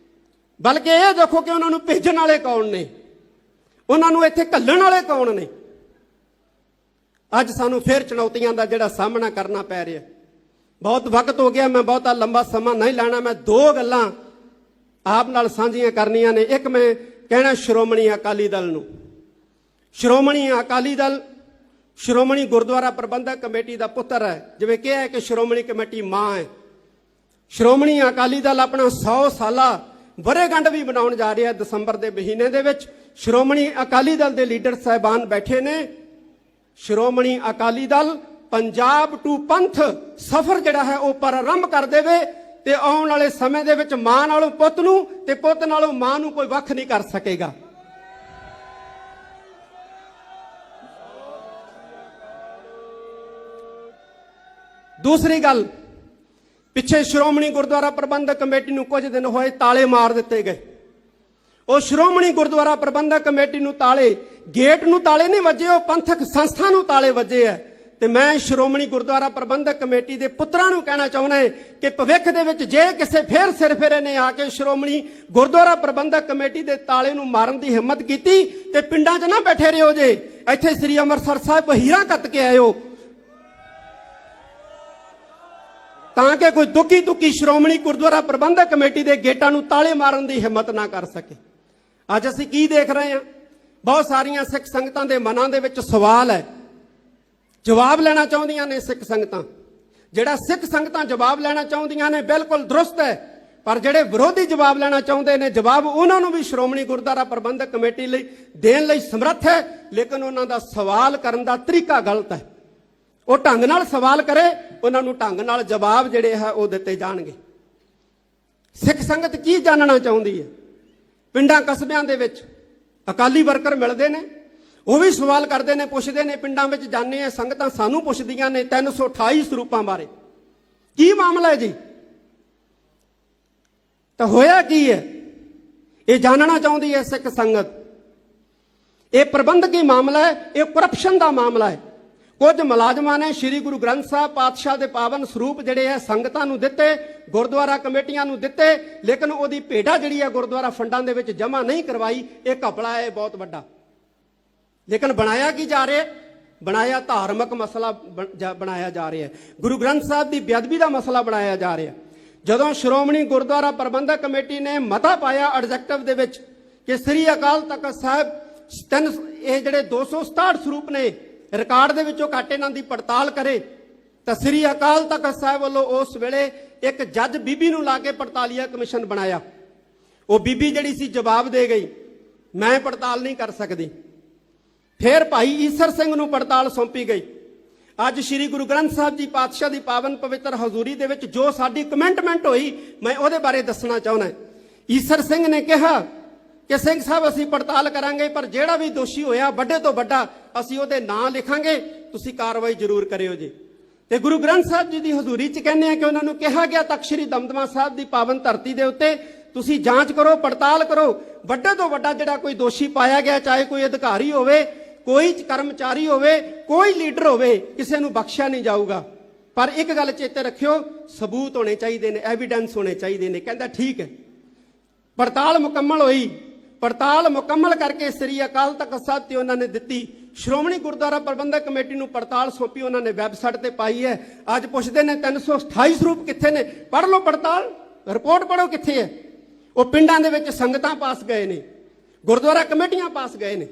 ਬਲਕਿ ਇਹ ਦੇਖੋ ਕਿ ਉਹਨਾਂ ਨੂੰ ਭੇਜਣ ਵਾਲੇ ਕੌਣ ਨੇ, ਉਹਨਾਂ ਨੂੰ ਇੱਥੇ ਘੱਲਣ ਵਾਲੇ ਕੌਣ ਨੇ। ਅੱਜ ਸਾਨੂੰ ਫਿਰ ਚੁਣੌਤੀਆਂ ਦਾ ਜਿਹੜਾ ਸਾਹਮਣਾ ਕਰਨਾ ਪੈ ਰਿਹਾ। ਬਹੁਤ ਵਕਤ ਹੋ ਗਿਆ, ਮੈਂ ਬਹੁਤਾ ਲੰਬਾ ਸਮਾਂ ਨਹੀਂ ਲੈਣਾ। ਮੈਂ ਦੋ ਗੱਲਾਂ ਆਪ ਨਾਲ ਸਾਂਝੀਆਂ ਕਰਨੀਆਂ ਨੇ। ਇੱਕ ਮੈਂ ਕਹਿਣਾ ਸ਼੍ਰੋਮਣੀ ਅਕਾਲੀ ਦਲ ਨੂੰ, ਸ਼੍ਰੋਮਣੀ ਅਕਾਲੀ ਦਲ ਸ਼੍ਰੋਮਣੀ ਗੁਰਦੁਆਰਾ ਪ੍ਰਬੰਧਕ ਕਮੇਟੀ ਦਾ ਪੁੱਤਰ ਹੈ। ਜਿਵੇਂ ਕਿਹਾ ਹੈ ਕਿ ਸ਼੍ਰੋਮਣੀ ਕਮੇਟੀ ਮਾਂ ਹੈ। ਸ਼੍ਰੋਮਣੀ ਅਕਾਲੀ ਦਲ ਆਪਣਾ 100 ਸਾਲਾ ਵਰ੍ਹੇਗੰਢ ਵੀ ਮਨਾਉਣ ਜਾ ਰਿਹਾ ਦਸੰਬਰ ਦੇ ਮਹੀਨੇ ਦੇ ਵਿੱਚ। ਸ਼੍ਰੋਮਣੀ ਅਕਾਲੀ ਦਲ ਦੇ ਲੀਡਰ ਸਾਹਿਬਾਨ ਬੈਠੇ ਨੇ। ਸ਼੍ਰੋਮਣੀ ਅਕਾਲੀ ਦਲ ਪੰਜਾਬ ਟੂ ਪੰਥ ਸਫ਼ਰ ਜਿਹੜਾ ਹੈ ਉਹ ਪ੍ਰਾਰੰਭ ਕਰ ਦੇਵੇ ਤੇ ਆਉਣ ਵਾਲੇ ਸਮੇਂ ਦੇ ਵਿੱਚ ਮਾਂ ਨਾਲੋਂ ਪੁੱਤ ਨੂੰ ਤੇ ਪੁੱਤ ਨਾਲੋਂ ਮਾਂ ਨੂੰ ਕੋਈ ਵੱਖ ਨਹੀਂ ਕਰ ਸਕੇਗਾ। ਦੂਸਰੀ ਗੱਲ, ਪਿੱਛੇ ਸ਼੍ਰੋਮਣੀ ਗੁਰਦੁਆਰਾ ਪ੍ਰਬੰਧਕ ਕਮੇਟੀ ਨੂੰ ਕੁਝ ਦਿਨ ਹੋਏ ਤਾਲੇ ਮਾਰ ਦਿੱਤੇ ਗਏ। ਉਹ ਸ਼੍ਰੋਮਣੀ ਗੁਰਦੁਆਰਾ ਪ੍ਰਬੰਧਕ ਕਮੇਟੀ ਨੂੰ ਤਾਲੇ, ਗੇਟ ਨੂੰ ਤਾਲੇ ਨਹੀਂ ਵੱਜੇ, ਉਹ ਪੰਥਕ ਸੰਸਥਾ ਨੂੰ ਤਾਲੇ ਵੱਜੇ ਹੈ। ਤੇ ਮੈਂ ਸ਼੍ਰੋਮਣੀ ਗੁਰਦੁਆਰਾ ਪ੍ਰਬੰਧਕ ਕਮੇਟੀ ਦੇ ਪੁੱਤਰਾਂ ਨੂੰ ਕਹਿਣਾ ਚਾਹੁੰਦਾ ਕਿ ਭਵਿੱਖ ਦੇ ਵਿੱਚ ਜੇ ਕਿਸੇ ਫੇਰ ਸਿਰ ਫੇਰੇ ਨੇ ਆ ਕੇ ਸ਼੍ਰੋਮਣੀ ਗੁਰਦੁਆਰਾ ਪ੍ਰਬੰਧਕ ਕਮੇਟੀ ਦੇ ਤਾਲੇ ਨੂੰ ਮਾਰਨ ਦੀ ਹਿੰਮਤ ਕੀਤੀ ਤੇ ਪਿੰਡਾਂ 'ਚ ਨਾ ਬੈਠੇ ਰਹੋ ਜੇ, ਇੱਥੇ ਸ੍ਰੀ ਅੰਮ੍ਰਿਤਸਰ ਸਾਹਿਬ ਹੀਰਾ ਕੱਤ ਕੇ ਆਇਓ। ਤਾਂ ਕਿ ਕੋਈ ਦੁੱਕੀ ਦੁੱਕੀ ਸ਼੍ਰੋਮਣੀ ਗੁਰਦੁਆਰਾ ਪ੍ਰਬੰਧਕ ਕਮੇਟੀ ਦੇ ਗੇਟਾਂ ਨੂੰ ਤਾਲੇ ਮਾਰਨ ਦੀ ਹਿੰਮਤ ਨਾ ਕਰ ਸਕੇ। ਅੱਜ ਅਸੀਂ ਕੀ ਦੇਖ ਰਹੇ ਹਾਂ? ਬਹੁਤ ਸਾਰੀਆਂ ਸਿੱਖ ਸੰਗਤਾਂ ਦੇ ਮਨਾਂ ਦੇ ਵਿੱਚ ਸਵਾਲ ਹੈ, ਜਵਾਬ ਲੈਣਾ ਚਾਹੁੰਦੀਆਂ ਨੇ ਸਿੱਖ ਸੰਗਤਾਂ। ਜਿਹੜਾ ਸਿੱਖ ਸੰਗਤਾਂ ਜਵਾਬ ਲੈਣਾ ਚਾਹੁੰਦੀਆਂ ਨੇ ਬਿਲਕੁਲ ਦਰੁਸਤ ਹੈ, ਪਰ ਜਿਹੜੇ ਵਿਰੋਧੀ ਜਵਾਬ ਲੈਣਾ ਚਾਹੁੰਦੇ ਨੇ, ਜਵਾਬ ਉਹਨਾਂ ਨੂੰ ਵੀ ਸ਼੍ਰੋਮਣੀ ਗੁਰਦੁਆਰਾ ਪ੍ਰਬੰਧਕ ਕਮੇਟੀ ਲਈ ਦੇਣ ਲਈ ਸਮਰੱਥ ਹੈ, ਲੇਕਿਨ ਉਹਨਾਂ ਦਾ ਸਵਾਲ ਕਰਨ ਦਾ ਤਰੀਕਾ ਗਲਤ ਹੈ। ਉਹ ਢੰਗ ਨਾਲ ਸਵਾਲ ਕਰੇ, ਉਹਨਾਂ ਨੂੰ ਢੰਗ ਨਾਲ ਜਵਾਬ ਜਿਹੜੇ ਹੈ ਉਹ ਦਿੱਤੇ ਜਾਣਗੇ। ਸਿੱਖ ਸੰਗਤ ਕੀ ਜਾਣਨਾ ਚਾਹੁੰਦੀ ਹੈ? ਪਿੰਡਾਂ ਕਸਬਿਆਂ ਦੇ ਵਿੱਚ ਅਕਾਲੀ ਵਰਕਰ ਮਿਲਦੇ ਨੇ, ਉਹ ਵੀ ਸਵਾਲ ਕਰਦੇ ਨੇ, ਪੁੱਛਦੇ ਨੇ। ਪਿੰਡਾਂ ਵਿੱਚ ਜਾਂਦੇ ਆ, ਸੰਗਤਾਂ ਸਾਨੂੰ ਪੁੱਛਦੀਆਂ ਨੇ 328 ਸਰੂਪਾਂ ਬਾਰੇ, ਕੀ ਮਾਮਲਾ ਹੈ ਜੀ? ਤਾਂ ਹੋਇਆ ਕੀ ਹੈ? ਇਹ ਜਾਣਨਾ ਚਾਹੁੰਦੀ ਹੈ ਸਿੱਖ ਸੰਗਤ। ਇਹ ਪ੍ਰਬੰਧਕੀ ਮਾਮਲਾ ਹੈ, ਇਹ ਕਰਪਸ਼ਨ ਦਾ ਮਾਮਲਾ ਹੈ। ਕੁਝ ਮੁਲਾਜ਼ਮਾਂ ਨੇ ਸ੍ਰੀ ਗੁਰੂ ਗ੍ਰੰਥ ਸਾਹਿਬ ਪਾਤਸ਼ਾਹ ਦੇ ਪਾਵਨ ਸਰੂਪ ਜਿਹੜੇ ਹੈ ਸੰਗਤਾਂ ਨੂੰ ਦਿੱਤੇ, ਗੁਰਦੁਆਰਾ ਕਮੇਟੀਆਂ ਨੂੰ ਦਿੱਤੇ, ਲੇਕਿਨ ਉਹਦੀ ਭੇਟਾ ਜਿਹੜੀ ਹੈ ਗੁਰਦੁਆਰਾ ਫੰਡਾਂ ਦੇ ਵਿੱਚ ਜਮ੍ਹਾਂ ਨਹੀਂ ਕਰਵਾਈ। ਇਹ ਘਪਲਾ ਹੈ ਬਹੁਤ ਵੱਡਾ। ਲੇਕਿਨ ਬਣਾਇਆ ਕੀ ਜਾ ਰਿਹਾ? ਬਣਾਇਆ ਧਾਰਮਿਕ ਮਸਲਾ ਬਣਾਇਆ ਜਾ ਰਿਹਾ ਹੈ, ਗੁਰੂ ਗ੍ਰੰਥ ਸਾਹਿਬ ਦੀ ਬੇਅਦਬੀ ਦਾ ਮਸਲਾ ਬਣਾਇਆ ਜਾ ਰਿਹਾ। ਜਦੋਂ ਸ਼੍ਰੋਮਣੀ ਗੁਰਦੁਆਰਾ ਪ੍ਰਬੰਧਕ ਕਮੇਟੀ ਨੇ ਮਤਾ ਪਾਇਆ ਐਡਜੈਕਟਿਵ ਦੇ ਵਿੱਚ ਕਿ ਸ੍ਰੀ ਅਕਾਲ ਤਖਤ ਸਾਹਿਬ ਇਹ ਜਿਹੜੇ 267 ਸਰੂਪ ਨੇ ਰਿਕਾਰਡ ਦੇ ਵਿੱਚੋਂ ਘੱਟ ਇਹਨਾਂ ਦੀ ਪੜਤਾਲ ਕਰੇ, ਤਾਂ ਸ੍ਰੀ ਅਕਾਲ ਤਖਤ ਸਾਹਿਬ ਵੱਲੋਂ ਉਸ ਵੇਲੇ ਇੱਕ ਜੱਜ ਬੀਬੀ ਨੂੰ ਲਾ ਕੇ ਪੜਤਾਲੀਆ ਕਮਿਸ਼ਨ ਬਣਾਇਆ। ਉਹ ਬੀਬੀ ਜਿਹੜੀ ਸੀ ਜਵਾਬ ਦੇ ਗਈ, ਮੈਂ ਪੜਤਾਲ ਨਹੀਂ ਕਰ ਸਕਦੀ। ਫਿਰ ਭਾਈ ਈਸਰ ਸਿੰਘ ਨੂੰ ਪੜਤਾਲ ਸੌਂਪੀ ਗਈ। ਅੱਜ ਸ੍ਰੀ ਗੁਰੂ ਗ੍ਰੰਥ ਸਾਹਿਬ ਜੀ ਪਾਤਸ਼ਾਹ ਦੀ ਪਾਵਨ ਪਵਿੱਤਰ ਹਜ਼ੂਰੀ ਦੇ ਵਿੱਚ ਜੋ ਸਾਡੀ ਕਮੈਂਟਮੈਂਟ ਹੋਈ, ਮੈਂ ਉਹਦੇ ਬਾਰੇ ਦੱਸਣਾ ਚਾਹੁੰਦਾ। ਈਸਰ ਸਿੰਘ ਨੇ ਕਿਹਾ ਕਿ ਸਿੰਘ ਸਾਹਿਬ ਅਸੀਂ ਪੜਤਾਲ ਕਰਾਂਗੇ, ਪਰ ਜਿਹੜਾ ਵੀ ਦੋਸ਼ੀ ਹੋਇਆ ਵੱਡੇ ਤੋਂ ਵੱਡਾ ਅਸੀਂ ਉਹਦੇ ਨਾਂ ਲਿਖਾਂਗੇ, ਤੁਸੀਂ ਕਾਰਵਾਈ ਜ਼ਰੂਰ ਕਰਿਓ ਜੀ। ਤੇ ਗੁਰੂ ਗ੍ਰੰਥ ਸਾਹਿਬ ਜੀ ਦੀ ਹਜ਼ੂਰੀ 'ਚ ਕਹਿੰਦੇ ਆ ਕਿ ਉਹਨਾਂ ਨੂੰ ਕਿਹਾ ਗਿਆ ਤਖਤ ਸ੍ਰੀ ਦਮਦਮਾ ਸਾਹਿਬ ਦੀ ਪਾਵਨ ਧਰਤੀ ਦੇ ਉੱਤੇ ਤੁਸੀਂ ਜਾਂਚ ਕਰੋ, ਪੜਤਾਲ ਕਰੋ, ਵੱਡੇ ਤੋਂ ਵੱਡਾ ਜਿਹੜਾ ਕੋਈ ਦੋਸ਼ੀ ਪਾਇਆ ਗਿਆ, ਚਾਹੇ ਕੋਈ ਅਧਿਕਾਰੀ ਹੋਵੇ, ਕੋਈ ਕਰਮਚਾਰੀ ਹੋਵੇ, ਕੋਈ ਲੀਡਰ ਹੋਵੇ, ਕਿਸੇ ਨੂੰ ਬਖਸ਼ਿਆ ਨਹੀਂ ਜਾਊਗਾ। ਪਰ ਇੱਕ ਗੱਲ ਚੇਤੇ ਰੱਖਿਓ, ਸਬੂਤ ਹੋਣੇ ਚਾਹੀਦੇ ਨੇ, ਐਵੀਡੈਂਸ ਹੋਣੇ ਚਾਹੀਦੇ ਨੇ। ਕਹਿੰਦਾ ਠੀਕ ਹੈ। ਪੜਤਾਲ ਮੁਕੰਮਲ ਹੋਈ। ਪੜਤਾਲ ਮੁਕੰਮਲ ਕਰਕੇ ਸ੍ਰੀ ਅਕਾਲ ਤਖਤ ਸਾਹਿਬ ਤੇ ਉਹਨਾਂ ਨੇ ਦਿੱਤੀ। ਸ਼੍ਰੋਮਣੀ ਗੁਰਦੁਆਰਾ ਪ੍ਰਬੰਧਕ ਕਮੇਟੀ ਨੂੰ ਪੜਤਾਲ ਸੌਂਪੀ, ਉਹਨਾਂ ਨੇ ਵੈਬਸਾਈਟ ਤੇ ਪਾਈ ਹੈ। ਅੱਜ ਪੁੱਛਦੇ ਨੇ 328 ਸਰੂਪ ਕਿੱਥੇ ਨੇ? ਪੜ੍ਹ ਲਓ ਪੜਤਾਲ, ਰਿਪੋਰਟ ਪੜ੍ਹੋ ਕਿੱਥੇ ਹੈ। ਉਹ ਪਿੰਡਾਂ ਦੇ ਵਿੱਚ ਸੰਗਤਾਂ ਪਾਸ ਗਏ ਨੇ, ਗੁਰਦੁਆਰਾ ਕਮੇਟੀਆਂ ਪਾਸ ਗਏ ਨੇ।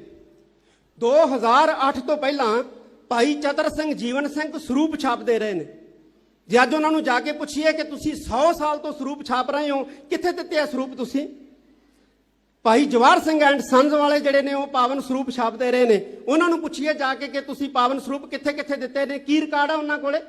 2008 ਤੋਂ ਪਹਿਲਾਂ ਭਾਈ ਚਤਰ ਸਿੰਘ, ਜੀਵਨ ਸਿੰਘ ਸਰੂਪ ਛਾਪਦੇ ਰਹੇ ਨੇ। ਜੇ ਅੱਜ ਉਹਨਾਂ ਨੂੰ ਜਾ ਕੇ ਪੁੱਛੀਏ ਕਿ ਤੁਸੀਂ 100 ਸਾਲ ਤੋਂ ਸਰੂਪ ਛਾਪ ਰਹੇ ਹੋ, ਕਿੱਥੇ ਦਿੱਤੇ ਆ ਸਰੂਪ ਤੁਸੀਂ? ਭਾਈ ਜਵਾਹਰ ਸਿੰਘ ਐਂਡ ਸੰਸ ਵਾਲੇ ਜਿਹੜੇ ਨੇ ਉਹ ਪਾਵਨ ਸਰੂਪ ਛਾਪਦੇ ਰਹੇ ਨੇ। ਉਹਨਾਂ ਨੂੰ ਪੁੱਛੀਏ ਜਾ ਕੇ ਕਿ ਤੁਸੀਂ ਪਾਵਨ ਸਰੂਪ ਕਿੱਥੇ ਕਿੱਥੇ ਦਿੱਤੇ ਨੇ, ਕੀ ਰਿਕਾਰਡ ਆ ਉਹਨਾਂ ਕੋਲੇ?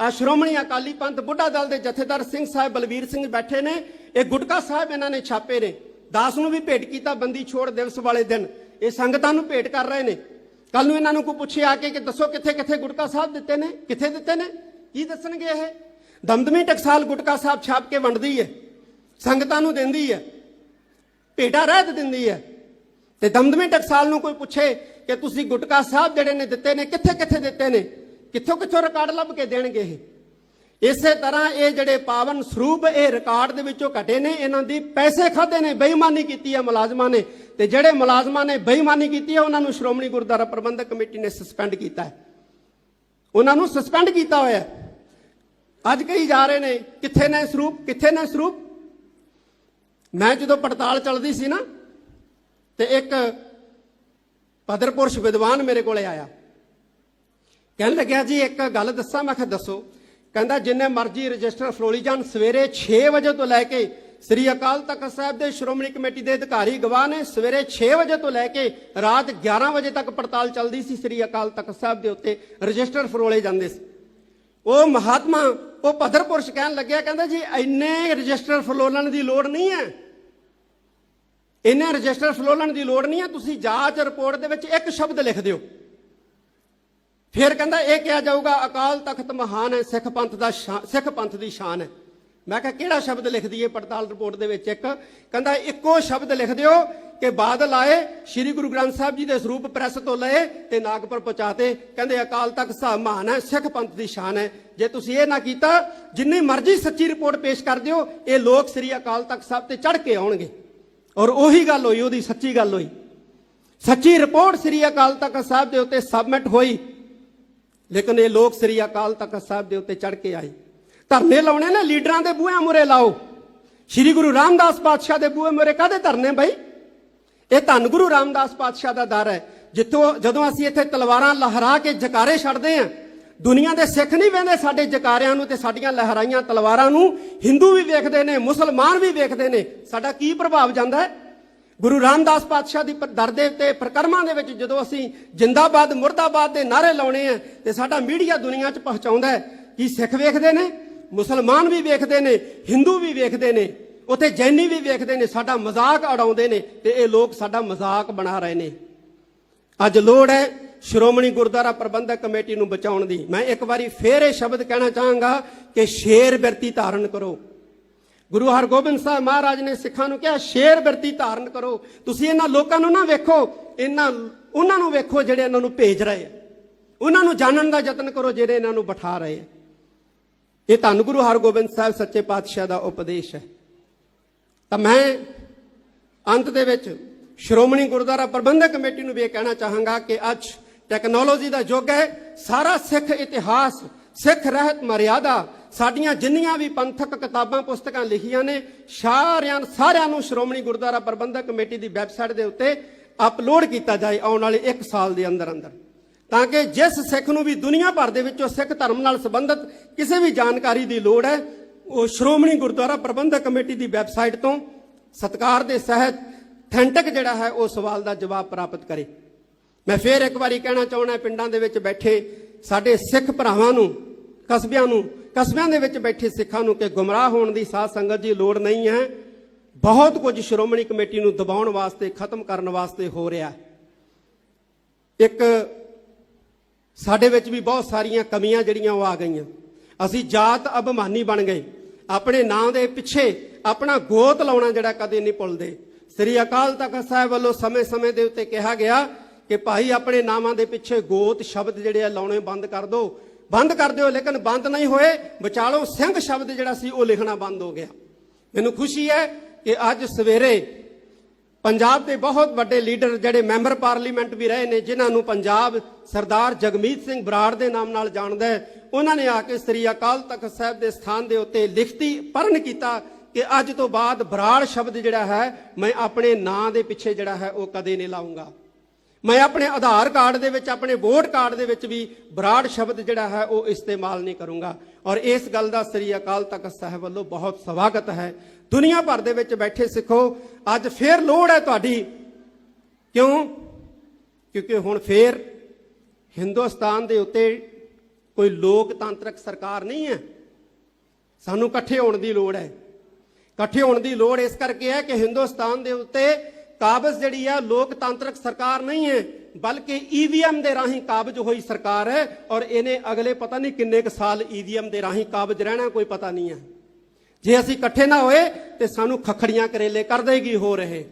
ਆ ਸ਼੍ਰੋਮਣੀ ਅਕਾਲੀ ਪੰਥ ਬੁੱਢਾ ਦਲ ਦੇ ਜਥੇਦਾਰ ਸਿੰਘ ਸਾਹਿਬ ਬਲਵੀਰ ਸਿੰਘ ਬੈਠੇ ਨੇ। ਇਹ ਗੁਟਕਾ ਸਾਹਿਬ ਇਹਨਾਂ ਨੇ ਛਾਪੇ ਨੇ। ਦਾਸ ਨੂੰ ਵੀ ਭੇਟ ਕੀਤਾ ਬੰਦੀ ਛੋੜ ਦਿਵਸ ਵਾਲੇ ਦਿਨ। ਇਹ ਸੰਗਤਾਂ ਨੂੰ ਭੇਟ ਕਰ ਰਹੇ ਨੇ। ਕੱਲ ਨੂੰ ਇਹਨਾਂ ਨੂੰ ਕੋਈ ਪੁੱਛੇ ਆ ਕੇ ਕਿ ਦੱਸੋ ਕਿੱਥੇ ਕਿੱਥੇ ਗੁਟਕਾ ਸਾਹਿਬ ਦਿੱਤੇ ਨੇ, ਕਿੱਥੇ ਦਿੱਤੇ ਨੇ, ਕੀ ਦੱਸਣਗੇ? ਇਹ ਦਮਦਮੀ ਟਕਸਾਲ ਗੁਟਕਾ ਸਾਹਿਬ ਛਾਪ ਕੇ ਵੰਡਦੀ ਹੈ, ਸੰਗਤਾਂ ਨੂੰ ਦਿੰਦੀ ਹੈ, ਭੇਟਾ ਰਹਿਤ ਦਿੰਦੀ ਹੈ। ਤੇ ਦਮਦਮੀ ਟਕਸਾਲ ਨੂੰ ਕੋਈ ਪੁੱਛੇ ਕਿ ਤੁਸੀਂ ਗੁਟਕਾ ਸਾਹਿਬ ਜਿਹੜੇ ਨੇ ਦਿੱਤੇ ਨੇ, ਕਿੱਥੇ ਕਿੱਥੇ ਦਿੱਤੇ ਨੇ, ਕਿੱਥੋਂ ਕਿੱਥੋਂ ਰਿਕਾਰਡ ਲੱਭ ਕੇ ਦੇਣਗੇ ਇਹ। ਇਸੇ ਤਰ੍ਹਾਂ ਇਹ ਜਿਹੜੇ ਪਾਵਨ ਸਰੂਪ ਇਹ ਰਿਕਾਰਡ ਦੇ ਵਿੱਚੋਂ ਘਟੇ ਨੇ, ਇਹਨਾਂ ਦੀ ਪੈਸੇ ਖਾਦੇ ਨੇ, ਬੇਈਮਾਨੀ ਕੀਤੀ ਹੈ ਮੁਲਾਜ਼ਮਾਂ ਨੇ। ਤੇ ਜਿਹੜੇ ਮੁਲਾਜ਼ਮਾਂ ਨੇ ਬੇਈਮਾਨੀ ਕੀਤੀ ਹੈ ਉਹਨਾਂ ਨੂੰ ਸ਼੍ਰੋਮਣੀ ਗੁਰਦੁਆਰਾ ਪ੍ਰਬੰਧਕ ਕਮੇਟੀ ਨੇ ਸਸਪੈਂਡ ਕੀਤਾ ਹੈ, ਉਹਨਾਂ ਨੂੰ ਸਸਪੈਂਡ ਕੀਤਾ ਹੋਇਆ। ਅੱਜ ਕਹੀ ਜਾ ਰਹੇ ਨੇ ਕਿੱਥੇ ਨੇ ਸਰੂਪ, ਕਿੱਥੇ ਨੇ ਸਰੂਪ। ਮੈਂ ਜਦੋਂ ਪੜਤਾਲ ਚੱਲਦੀ ਸੀ ਨਾ, ਤੇ ਇੱਕ ਪਦਰਪੁਰਸ਼ ਵਿਦਵਾਨ ਮੇਰੇ ਕੋਲੇ ਆਇਆ, ਕਹਿਣ ਲੱਗਿਆ ਜੀ ਇੱਕ ਗੱਲ ਦੱਸਾਂ। ਮੈਂ ਕਿਹਾ ਦੱਸੋ। ਕਹਿੰਦਾ ਜਿੰਨੇ ਮਰਜ਼ੀ ਰਜਿਸਟਰ ਫਰੋਲੀ ਜਾਣ, ਸਵੇਰੇ 6 ਵਜੇ ਤੋਂ ਲੈ ਕੇ ਸ੍ਰੀ ਅਕਾਲ ਤਖਤ ਸਾਹਿਬ ਦੇ ਸ਼੍ਰੋਮਣੀ ਕਮੇਟੀ ਦੇ ਅਧਿਕਾਰੀ ਗਵਾਹ ਨੇ, ਸਵੇਰੇ 6 ਵਜੇ ਤੋਂ ਲੈ ਕੇ ਰਾਤ 11 ਵਜੇ ਤੱਕ ਪੜਤਾਲ ਚੱਲਦੀ ਸੀ ਸ੍ਰੀ ਅਕਾਲ ਤਖਤ ਸਾਹਿਬ ਦੇ ਉੱਤੇ, ਰਜਿਸਟਰ ਫਰੋਲੇ ਜਾਂਦੇ ਸੀ। ਉਹ ਮਹਾਤਮਾ, ਉਹ ਪਦਰਪੁਰਸ਼ ਕਹਿਣ ਲੱਗਿਆ, ਕਹਿੰਦਾ ਜੀ ਇੰਨੇ ਰਜਿਸਟਰ ਫਰੋਲਣ ਦੀ ਲੋੜ ਨਹੀਂ ਹੈ, ਇੰਨੇ ਰਜਿਸਟਰ ਫਰੋਲਣ ਦੀ ਲੋੜ ਨਹੀਂ ਹੈ, ਤੁਸੀਂ ਜਾਂਚ ਰਿਪੋਰਟ ਦੇ ਵਿੱਚ ਇੱਕ ਸ਼ਬਦ ਲਿਖ ਦਿਓ। ਫਿਰ ਕਹਿੰਦਾ ਇਹ ਕਿਹਾ ਜਾਊਗਾ ਅਕਾਲ ਤਖਤ ਮਹਾਨ ਹੈ, ਸਿੱਖ ਪੰਥ ਦੀ ਸ਼ਾਨ ਹੈ। ਮੈਂ ਕਿਹਾ ਕਿਹੜਾ ਸ਼ਬਦ ਲਿਖ ਦਈਏ ਪੜਤਾਲ ਰਿਪੋਰਟ ਦੇ ਵਿੱਚ? ਇੱਕ ਕਹਿੰਦਾ ਇੱਕੋ ਸ਼ਬਦ ਲਿਖ ਦਿਓ ਕਿ ਬਾਦਲ ਆਏ, ਸ੍ਰੀ ਗੁਰੂ ਗ੍ਰੰਥ ਸਾਹਿਬ ਜੀ ਦੇ ਸਰੂਪ ਪ੍ਰੈਸ ਤੋਂ ਲਏ ਤੇ ਨਾਗਪੁਰ ਪਹੁੰਚਾਤੇ। ਕਹਿੰਦੇ ਅਕਾਲ ਤਖਤ ਸਾਹਿਬ ਮਹਾਨ ਹੈ, ਸਿੱਖ ਪੰਥ ਦੀ ਸ਼ਾਨ ਹੈ। ਜੇ ਤੁਸੀਂ ਇਹ ਨਾ ਕੀਤਾ, ਜਿੰਨੀ ਮਰਜ਼ੀ ਸੱਚੀ ਰਿਪੋਰਟ ਪੇਸ਼ ਕਰ ਦਿਓ, ਇਹ ਲੋਕ ਸ੍ਰੀ ਅਕਾਲ ਤਖਤ ਸਾਹਿਬ ਤੇ ਚੜ੍ਹ ਕੇ ਆਉਣਗੇ। ਔਰ ਉਹੀ ਗੱਲ ਹੋਈ, ਉਹਦੀ ਸੱਚੀ ਗੱਲ ਹੋਈ। ਸੱਚੀ ਰਿਪੋਰਟ ਸ੍ਰੀ ਅਕਾਲ ਤਖਤ ਸਾਹਿਬ ਦੇ ਉੱਤੇ ਸਬਮਿਟ ਹੋਈ, ਲੇਕਿਨ ਇਹ ਲੋਕ ਸ੍ਰੀ ਅਕਾਲ ਤਖਤ ਸਾਹਿਬ ਦੇ ਉੱਤੇ ਚੜ੍ਹ ਕੇ ਆਏ। ਧਰਨੇ ਲਾਉਣੇ ਨੇ ਲੀਡਰਾਂ ਦੇ ਬੂਹਿਆਂ ਮੂਹਰੇ ਲਾਓ। ਸ਼੍ਰੀ ਗੁਰੂ ਰਾਮਦਾਸ ਪਾਤਸ਼ਾਹ ਦੇ ਬੂਹੇ ਮੂਹਰੇ ਕਾਹਦੇ ਧਰਨੇ ਬਈ? ਇਹ ਧੰਨ ਗੁਰੂ ਰਾਮਦਾਸ ਪਾਤਸ਼ਾਹ ਦਾ ਦਰ ਹੈ, ਜਿੱਥੋਂ ਜਦੋਂ ਅਸੀਂ ਇੱਥੇ ਤਲਵਾਰਾਂ ਲਹਿਰਾ ਕੇ ਜਕਾਰੇ ਛੱਡਦੇ ਹਾਂ, ਦੁਨੀਆ ਦੇ ਸਿੱਖ ਨਹੀਂ ਵੇਖਦੇ ਸਾਡੇ ਜਕਾਰਿਆਂ ਨੂੰ ਤੇ ਸਾਡੀਆਂ ਲਹਿਰਾਈਆਂ ਤਲਵਾਰਾਂ ਨੂੰ। ਹਿੰਦੂ ਵੀ ਵੇਖਦੇ ਨੇ, ਮੁਸਲਮਾਨ ਵੀ ਵੇਖਦੇ ਨੇ। ਸਾਡਾ ਕੀ ਪ੍ਰਭਾਵ ਜਾਂਦਾ ਹੈ? ਗੁਰੂ ਰਾਮਦਾਸ ਪਾਤਸ਼ਾਹ ਦੀ ਦਰ ਦੇ ਉੱਤੇ ਪ੍ਰਕਰਮਾਂ ਦੇ ਵਿੱਚ ਜਦੋਂ ਅਸੀਂ ਜਿੰਦਾਬਾਦ ਮੁਰਦਾਬਾਦ ਦੇ ਨਾਅਰੇ ਲਾਉਣੇ ਆ ਤੇ ਸਾਡਾ ਮੀਡੀਆ ਦੁਨੀਆ 'ਚ ਪਹੁੰਚਾਉਂਦਾ ਹੈ ਕਿ ਸਿੱਖ ਵੇਖਦੇ ਨੇ, ਮੁਸਲਮਾਨ ਵੀ ਵੇਖਦੇ ਨੇ, ਹਿੰਦੂ ਵੀ ਵੇਖਦੇ ਨੇ, ਉੱਥੇ ਜੈਨੀ ਵੀ ਵੇਖਦੇ ਨੇ, ਸਾਡਾ ਮਜ਼ਾਕ ਉਡਾਉਂਦੇ ਨੇ ਤੇ ਇਹ ਲੋਕ ਸਾਡਾ ਮਜ਼ਾਕ ਬਣਾ ਰਹੇ ਨੇ। ਅੱਜ ਲੋੜ ਹੈ ਸ਼੍ਰੋਮਣੀ ਗੁਰਦੁਆਰਾ ਪ੍ਰਬੰਧਕ ਕਮੇਟੀ ਨੂੰ ਬਚਾਉਣ ਦੀ। ਮੈਂ ਇੱਕ ਵਾਰੀ ਫੇਰ ਇਹ ਸ਼ਬਦ ਕਹਿਣਾ ਚਾਹਾਂਗਾ ਕਿ ਸ਼ੇਰ ਬਿਰਤੀ ਧਾਰਨ ਕਰੋ। ਗੁਰੂ ਹਰਗੋਬਿੰਦ ਸਾਹਿਬ ਮਹਾਰਾਜ ਨੇ ਸਿੱਖਾਂ ਨੂੰ ਕਿਹਾ ਸ਼ੇਰ ਬਿਰਤੀ ਧਾਰਨ ਕਰੋ। ਤੁਸੀਂ ਇਹਨਾਂ ਲੋਕਾਂ ਨੂੰ ਨਾ ਵੇਖੋ, ਉਹਨਾਂ ਨੂੰ ਵੇਖੋ ਜਿਹੜੇ ਇਹਨਾਂ ਨੂੰ ਭੇਜ ਰਹੇ ਆ, ਉਹਨਾਂ ਨੂੰ ਜਾਣਨ ਦਾ ਯਤਨ ਕਰੋ ਜਿਹੜੇ ਇਹਨਾਂ ਨੂੰ ਬਿਠਾ ਰਹੇ ਆ। ਇਹ ਧੰਨ ਗੁਰੂ ਹਰਗੋਬਿੰਦ ਸਾਹਿਬ ਸੱਚੇ ਪਾਤਸ਼ਾਹ ਦਾ ਉਪਦੇਸ਼ ਹੈ। ਤਾਂ ਮੈਂ ਅੰਤ ਦੇ ਵਿੱਚ ਸ਼੍ਰੋਮਣੀ ਗੁਰਦੁਆਰਾ ਪ੍ਰਬੰਧਕ ਕਮੇਟੀ ਨੂੰ ਵੀ ਇਹ ਕਹਿਣਾ ਚਾਹਾਂਗਾ ਕਿ ਅੱਜ ਟੈਕਨੋਲੋਜੀ ਦਾ ਯੁੱਗ ਹੈ। ਸਾਰਾ ਸਿੱਖ ਇਤਿਹਾਸ, ਸਿੱਖ ਰਹਿਤ ਮਰਿਆਦਾ, ਸਾਡੀਆਂ ਜਿੰਨੀਆਂ ਵੀ ਪੰਥਕ ਕਿਤਾਬਾਂ ਪੁਸਤਕਾਂ ਲਿਖੀਆਂ ਨੇ ਸਾਰਿਆਂ ਨੂੰ ਸ਼੍ਰੋਮਣੀ ਗੁਰਦੁਆਰਾ ਪ੍ਰਬੰਧਕ ਕਮੇਟੀ ਦੀ ਵੈਬਸਾਈਟ ਦੇ ਉੱਤੇ ਅਪਲੋਡ ਕੀਤਾ ਜਾਏ ਆਉਣ ਵਾਲੇ 1 ਸਾਲ ਦੇ ਅੰਦਰ ਅੰਦਰ, ਤਾਂ ਕਿ ਜਿਸ ਸਿੱਖ ਨੂੰ ਵੀ ਦੁਨੀਆ ਭਰ ਦੇ ਵਿੱਚੋਂ ਸਿੱਖ ਧਰਮ ਨਾਲ ਸੰਬੰਧਿਤ ਕਿਸੇ ਵੀ ਜਾਣਕਾਰੀ ਦੀ ਲੋੜ ਹੈ ਉਹ ਸ਼੍ਰੋਮਣੀ ਗੁਰਦੁਆਰਾ ਪ੍ਰਬੰਧਕ ਕਮੇਟੀ ਦੀ ਵੈਬਸਾਈਟ ਤੋਂ ਸਤਿਕਾਰ ਦੇ ਸਹਿਤ ਅਥੈਂਟਿਕ ਜਿਹੜਾ ਹੈ ਉਹ ਸਵਾਲ ਦਾ ਜਵਾਬ ਪ੍ਰਾਪਤ ਕਰੇ। ਮੈਂ ਫੇਰ ਇੱਕ ਵਾਰੀ ਕਹਿਣਾ ਚਾਹੁੰਦਾ ਪਿੰਡਾਂ ਦੇ ਵਿੱਚ ਬੈਠੇ ਸਾਡੇ ਸਿੱਖ ਭਰਾਵਾਂ ਨੂੰ, ਕਸਬਿਆਂ ਦੇ ਵਿੱਚ ਬੈਠੇ ਸਿੱਖਾਂ ਨੂੰ ਕਿ ਗੁੰਮਰਾਹ ਹੋਣ ਦੀ ਸਾਧ ਸੰਗਤ ਦੀ ਲੋੜ ਨਹੀਂ ਹੈ। ਬਹੁਤ ਕੁਝ ਸ਼੍ਰੋਮਣੀ ਕਮੇਟੀ ਨੂੰ ਦਬਾਉਣ ਵਾਸਤੇ, ਖਤਮ ਕਰਨ ਵਾਸਤੇ ਹੋ ਰਿਹਾ। ਇੱਕ ਸਾਡੇ ਵਿੱਚ ਵੀ ਬਹੁਤ ਸਾਰੀਆਂ ਕਮੀਆਂ ਜਿਹੜੀਆਂ ਉਹ ਆ ਗਈਆਂ। ਅਸੀਂ ਜਾਤ ਅਭਿਮਾਨੀ ਬਣ ਗਏ। ਆਪਣੇ ਨਾਂ ਦੇ ਪਿੱਛੇ ਆਪਣਾ ਗੋਤ ਲਾਉਣਾ ਜਿਹੜਾ ਕਦੇ ਨਹੀਂ ਭੁੱਲਦੇ। ਸ੍ਰੀ ਅਕਾਲ ਤਖਤ ਸਾਹਿਬ ਵੱਲੋਂ ਸਮੇਂ-ਸਮੇਂ ਦੇ ਉੱਤੇ ਕਿਹਾ ਗਿਆ ਕਿ ਭਾਈ ਆਪਣੇ ਨਾਵਾਂ ਦੇ ਪਿੱਛੇ ਗੋਤ ਸ਼ਬਦ ਜਿਹੜੇ ਆ ਲਾਉਣੇ ਬੰਦ ਕਰ ਦਿਓ। ਲੇਕਿਨ ਬੰਦ ਨਹੀਂ ਹੋਏ। ਵਿਚਾਲੋਂ ਸਿੰਘ ਸ਼ਬਦ ਜਿਹੜਾ ਸੀ ਉਹ ਲਿਖਣਾ ਬੰਦ ਹੋ ਗਿਆ। ਮੈਨੂੰ ਖੁਸ਼ੀ ਹੈ ਕਿ ਅੱਜ ਸਵੇਰੇ ਪੰਜਾਬ ਦੇ ਬਹੁਤ ਵੱਡੇ ਲੀਡਰ ਜਿਹੜੇ ਮੈਂਬਰ ਪਾਰਲੀਮੈਂਟ ਵੀ ਰਹੇ ਨੇ, ਜਿਨ੍ਹਾਂ ਨੂੰ ਪੰਜਾਬ ਸਰਦਾਰ ਜਗਮੀਤ ਸਿੰਘ ਬਰਾੜ ਦੇ ਨਾਮ ਨਾਲ ਜਾਣਦਾ ਹੈ, ਉਹਨਾਂ ਨੇ ਆ ਕੇ ਸ੍ਰੀ ਅਕਾਲ ਤਖਤ ਸਾਹਿਬ ਦੇ ਸਥਾਨ ਦੇ ਉੱਤੇ ਲਿਖਤੀ ਪਰਨ ਕੀਤਾ ਕਿ ਅੱਜ ਤੋਂ ਬਾਅਦ ਬਰਾੜ ਸ਼ਬਦ ਜਿਹੜਾ ਹੈ ਮੈਂ ਆਪਣੇ ਨਾਂ ਦੇ ਪਿੱਛੇ ਜਿਹੜਾ ਹੈ ਉਹ ਕਦੇ ਨਹੀਂ ਲਾਉਂਗਾ। ਮੈਂ ਆਪਣੇ ਆਧਾਰ ਕਾਰਡ ਦੇ ਵਿੱਚ, ਆਪਣੇ ਵੋਟ ਕਾਰਡ ਦੇ ਵਿੱਚ ਵੀ ਬਰਾੜ ਸ਼ਬਦ ਜਿਹੜਾ ਹੈ ਉਹ ਇਸਤੇਮਾਲ ਨਹੀਂ ਕਰੂੰਗਾ। ਔਰ ਇਸ ਗੱਲ ਦਾ ਸ੍ਰੀ ਅਕਾਲ ਤਖਤ ਸਾਹਿਬ ਵੱਲੋਂ ਬਹੁਤ ਸਵਾਗਤ ਹੈ। ਦੁਨੀਆ ਭਰ ਦੇ ਵਿੱਚ ਬੈਠੇ ਸਿੱਖੋ, ਅੱਜ ਫੇਰ ਲੋੜ ਹੈ ਤੁਹਾਡੀ। ਕਿਉਂਕਿ ਹੁਣ ਫੇਰ ਹਿੰਦੁਸਤਾਨ ਦੇ ਉੱਤੇ ਕੋਈ ਲੋਕਤਾਂਤਰਿਕ ਸਰਕਾਰ ਨਹੀਂ ਹੈ। ਸਾਨੂੰ ਇਕੱਠੇ ਹੋਣ ਦੀ ਲੋੜ ਹੈ। ਇਕੱਠੇ ਹੋਣ ਦੀ ਲੋੜ ਇਸ ਕਰਕੇ ਹੈ ਕਿ ਹਿੰਦੁਸਤਾਨ ਦੇ ਉੱਤੇ ਕਾਬਜ਼ ਜਿਹੜੀ ਹੈ ਲੋਕਤਾਂਤਰਿਕ ਸਰਕਾਰ ਨਹੀਂ ਹੈ, ਬਲਕਿ ਈਵੀਐਮ ਦੇ ਰਾਹੀਂ ਕਾਬਜ਼ ਹੋਈ ਸਰਕਾਰ ਹੈ। ਔਰ ਇਹਨੇ ਅਗਲੇ ਪਤਾ ਨਹੀਂ ਕਿੰਨੇ ਕੁ ਸਾਲ ਈਵੀਐਮ ਦੇ ਰਾਹੀਂ ਕਾਬਜ਼ ਰਹਿਣਾ ਕੋਈ ਪਤਾ ਨਹੀਂ ਹੈ। ਜੇ ਅਸੀਂ ਇਕੱਠੇ ਨਾ ਹੋਏ ਤੇ ਸਾਨੂੰ ਖੱਖੜੀਆਂ ਕਰੇਲੇ ਕਰ ਦੇਗੀ ਹੋ ਰਹੇ।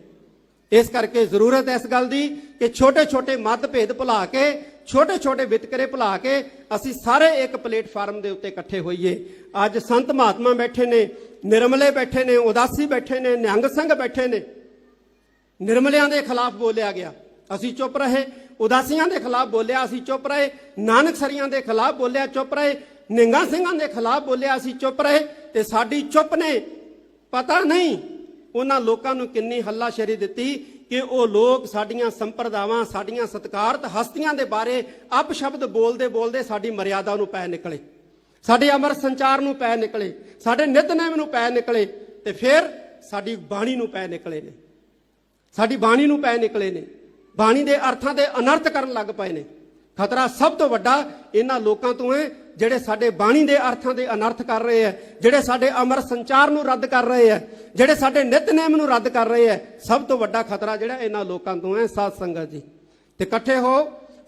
ਇਸ ਕਰਕੇ ਜ਼ਰੂਰਤ ਹੈ ਇਸ ਗੱਲ ਦੀ ਕਿ ਛੋਟੇ-ਛੋਟੇ ਮਤਭੇਦ ਭੁਲਾ ਕੇ, ਛੋਟੇ-ਛੋਟੇ ਵਿਤਕਰੇ ਭੁਲਾ ਕੇ ਅਸੀਂ ਸਾਰੇ ਇੱਕ ਪਲੇਟਫਾਰਮ ਦੇ ਉੱਤੇ ਇਕੱਠੇ ਹੋਈਏ। ਅੱਜ ਸੰਤ ਮਹਾਤਮਾ ਬੈਠੇ ਨੇ, ਨਿਰਮਲੇ ਬੈਠੇ ਨੇ, ਉਦਾਸੀ ਬੈਠੇ ਨੇ, ਨਿਹੰਗ ਸਿੰਘ ਬੈਠੇ ਨੇ। ਨਿਰਮਲਿਆਂ ਦੇ ਖਿਲਾਫ ਬੋਲਿਆ ਗਿਆ, ਅਸੀਂ ਚੁੱਪ ਰਹੇ। ਉਦਾਸੀਆਂ ਦੇ ਖਿਲਾਫ ਬੋਲਿਆ, ਅਸੀਂ ਚੁੱਪ ਰਹੇ। ਨਾਨਕਸਰੀਆਂ ਦੇ ਖਿਲਾਫ ਬੋਲਿਆ, ਚੁੱਪ ਰਹੇ। ਨਿਹੰਗਾਂ ਸਿੰਘਾਂ ਦੇ ਖਿਲਾਫ ਬੋਲਿਆ, ਅਸੀਂ ਚੁੱਪ ਰਹੇ। ਤੇ ਸਾਡੀ ਚੁੱਪ ਨੇ ਪਤਾ ਨਹੀਂ ਉਹਨਾਂ ਲੋਕਾਂ ਨੂੰ ਕਿੰਨੀ ਹੱਲਾਸ਼ੇਰੀ ਦਿੱਤੀ ਕਿ ਉਹ ਲੋਕ ਸਾਡੀਆਂ ਸੰਪਰਦਾਵਾਂ, ਸਾਡੀਆਂ ਸਤਿਕਾਰਤ ਹਸਤੀਆਂ ਦੇ ਬਾਰੇ ਅਪਸ਼ਬਦ ਬੋਲਦੇ ਸਾਡੀ ਮਰਿਆਦਾ ਨੂੰ ਪੈ ਨਿਕਲੇ, ਸਾਡੇ ਅਮਰ ਸੰਚਾਰ ਨੂੰ ਪੈ ਨਿਕਲੇ, ਸਾਡੇ ਨਿਤਨੇਮ ਨੂੰ ਪੈ ਨਿਕਲੇ, ਤੇ ਫਿਰ ਸਾਡੀ ਬਾਣੀ ਨੂੰ ਪੈ ਨਿਕਲੇ ਨੇ। ਸਾਡੀ ਬਾਣੀ ਨੂੰ ਪੈ ਨਿਕਲੇ ਨੇ, ਬਾਣੀ ਦੇ ਅਰਥਾਂ ਦੇ ਅਨਰਥ ਕਰਨ ਲੱਗ ਪਏ ਨੇ। ਖਤਰਾ ਸਭ ਤੋਂ ਵੱਡਾ ਇਹਨਾਂ ਲੋਕਾਂ ਤੋਂ ਹੈ ਜਿਹੜੇ ਸਾਡੇ ਬਾਣੀ ਦੇ ਅਰਥਾਂ ਦੇ ਅਨਰਥ ਕਰ ਰਹੇ ਹੈ, ਜਿਹੜੇ ਸਾਡੇ ਅਮਰ ਸੰਚਾਰ ਨੂੰ ਰੱਦ ਕਰ ਰਹੇ ਹੈ, ਜਿਹੜੇ ਸਾਡੇ ਨਿਤਨੇਮ ਨੂੰ ਰੱਦ ਕਰ ਰਹੇ ਹੈ। ਸਭ ਤੋਂ ਵੱਡਾ ਖਤਰਾ ਜਿਹੜਾ ਇਹਨਾਂ ਲੋਕਾਂ ਤੋਂ ਹੈ। ਸਾਧ ਸੰਗਤ ਜੀ, ਤੇ ਇਕੱਠੇ ਹੋ।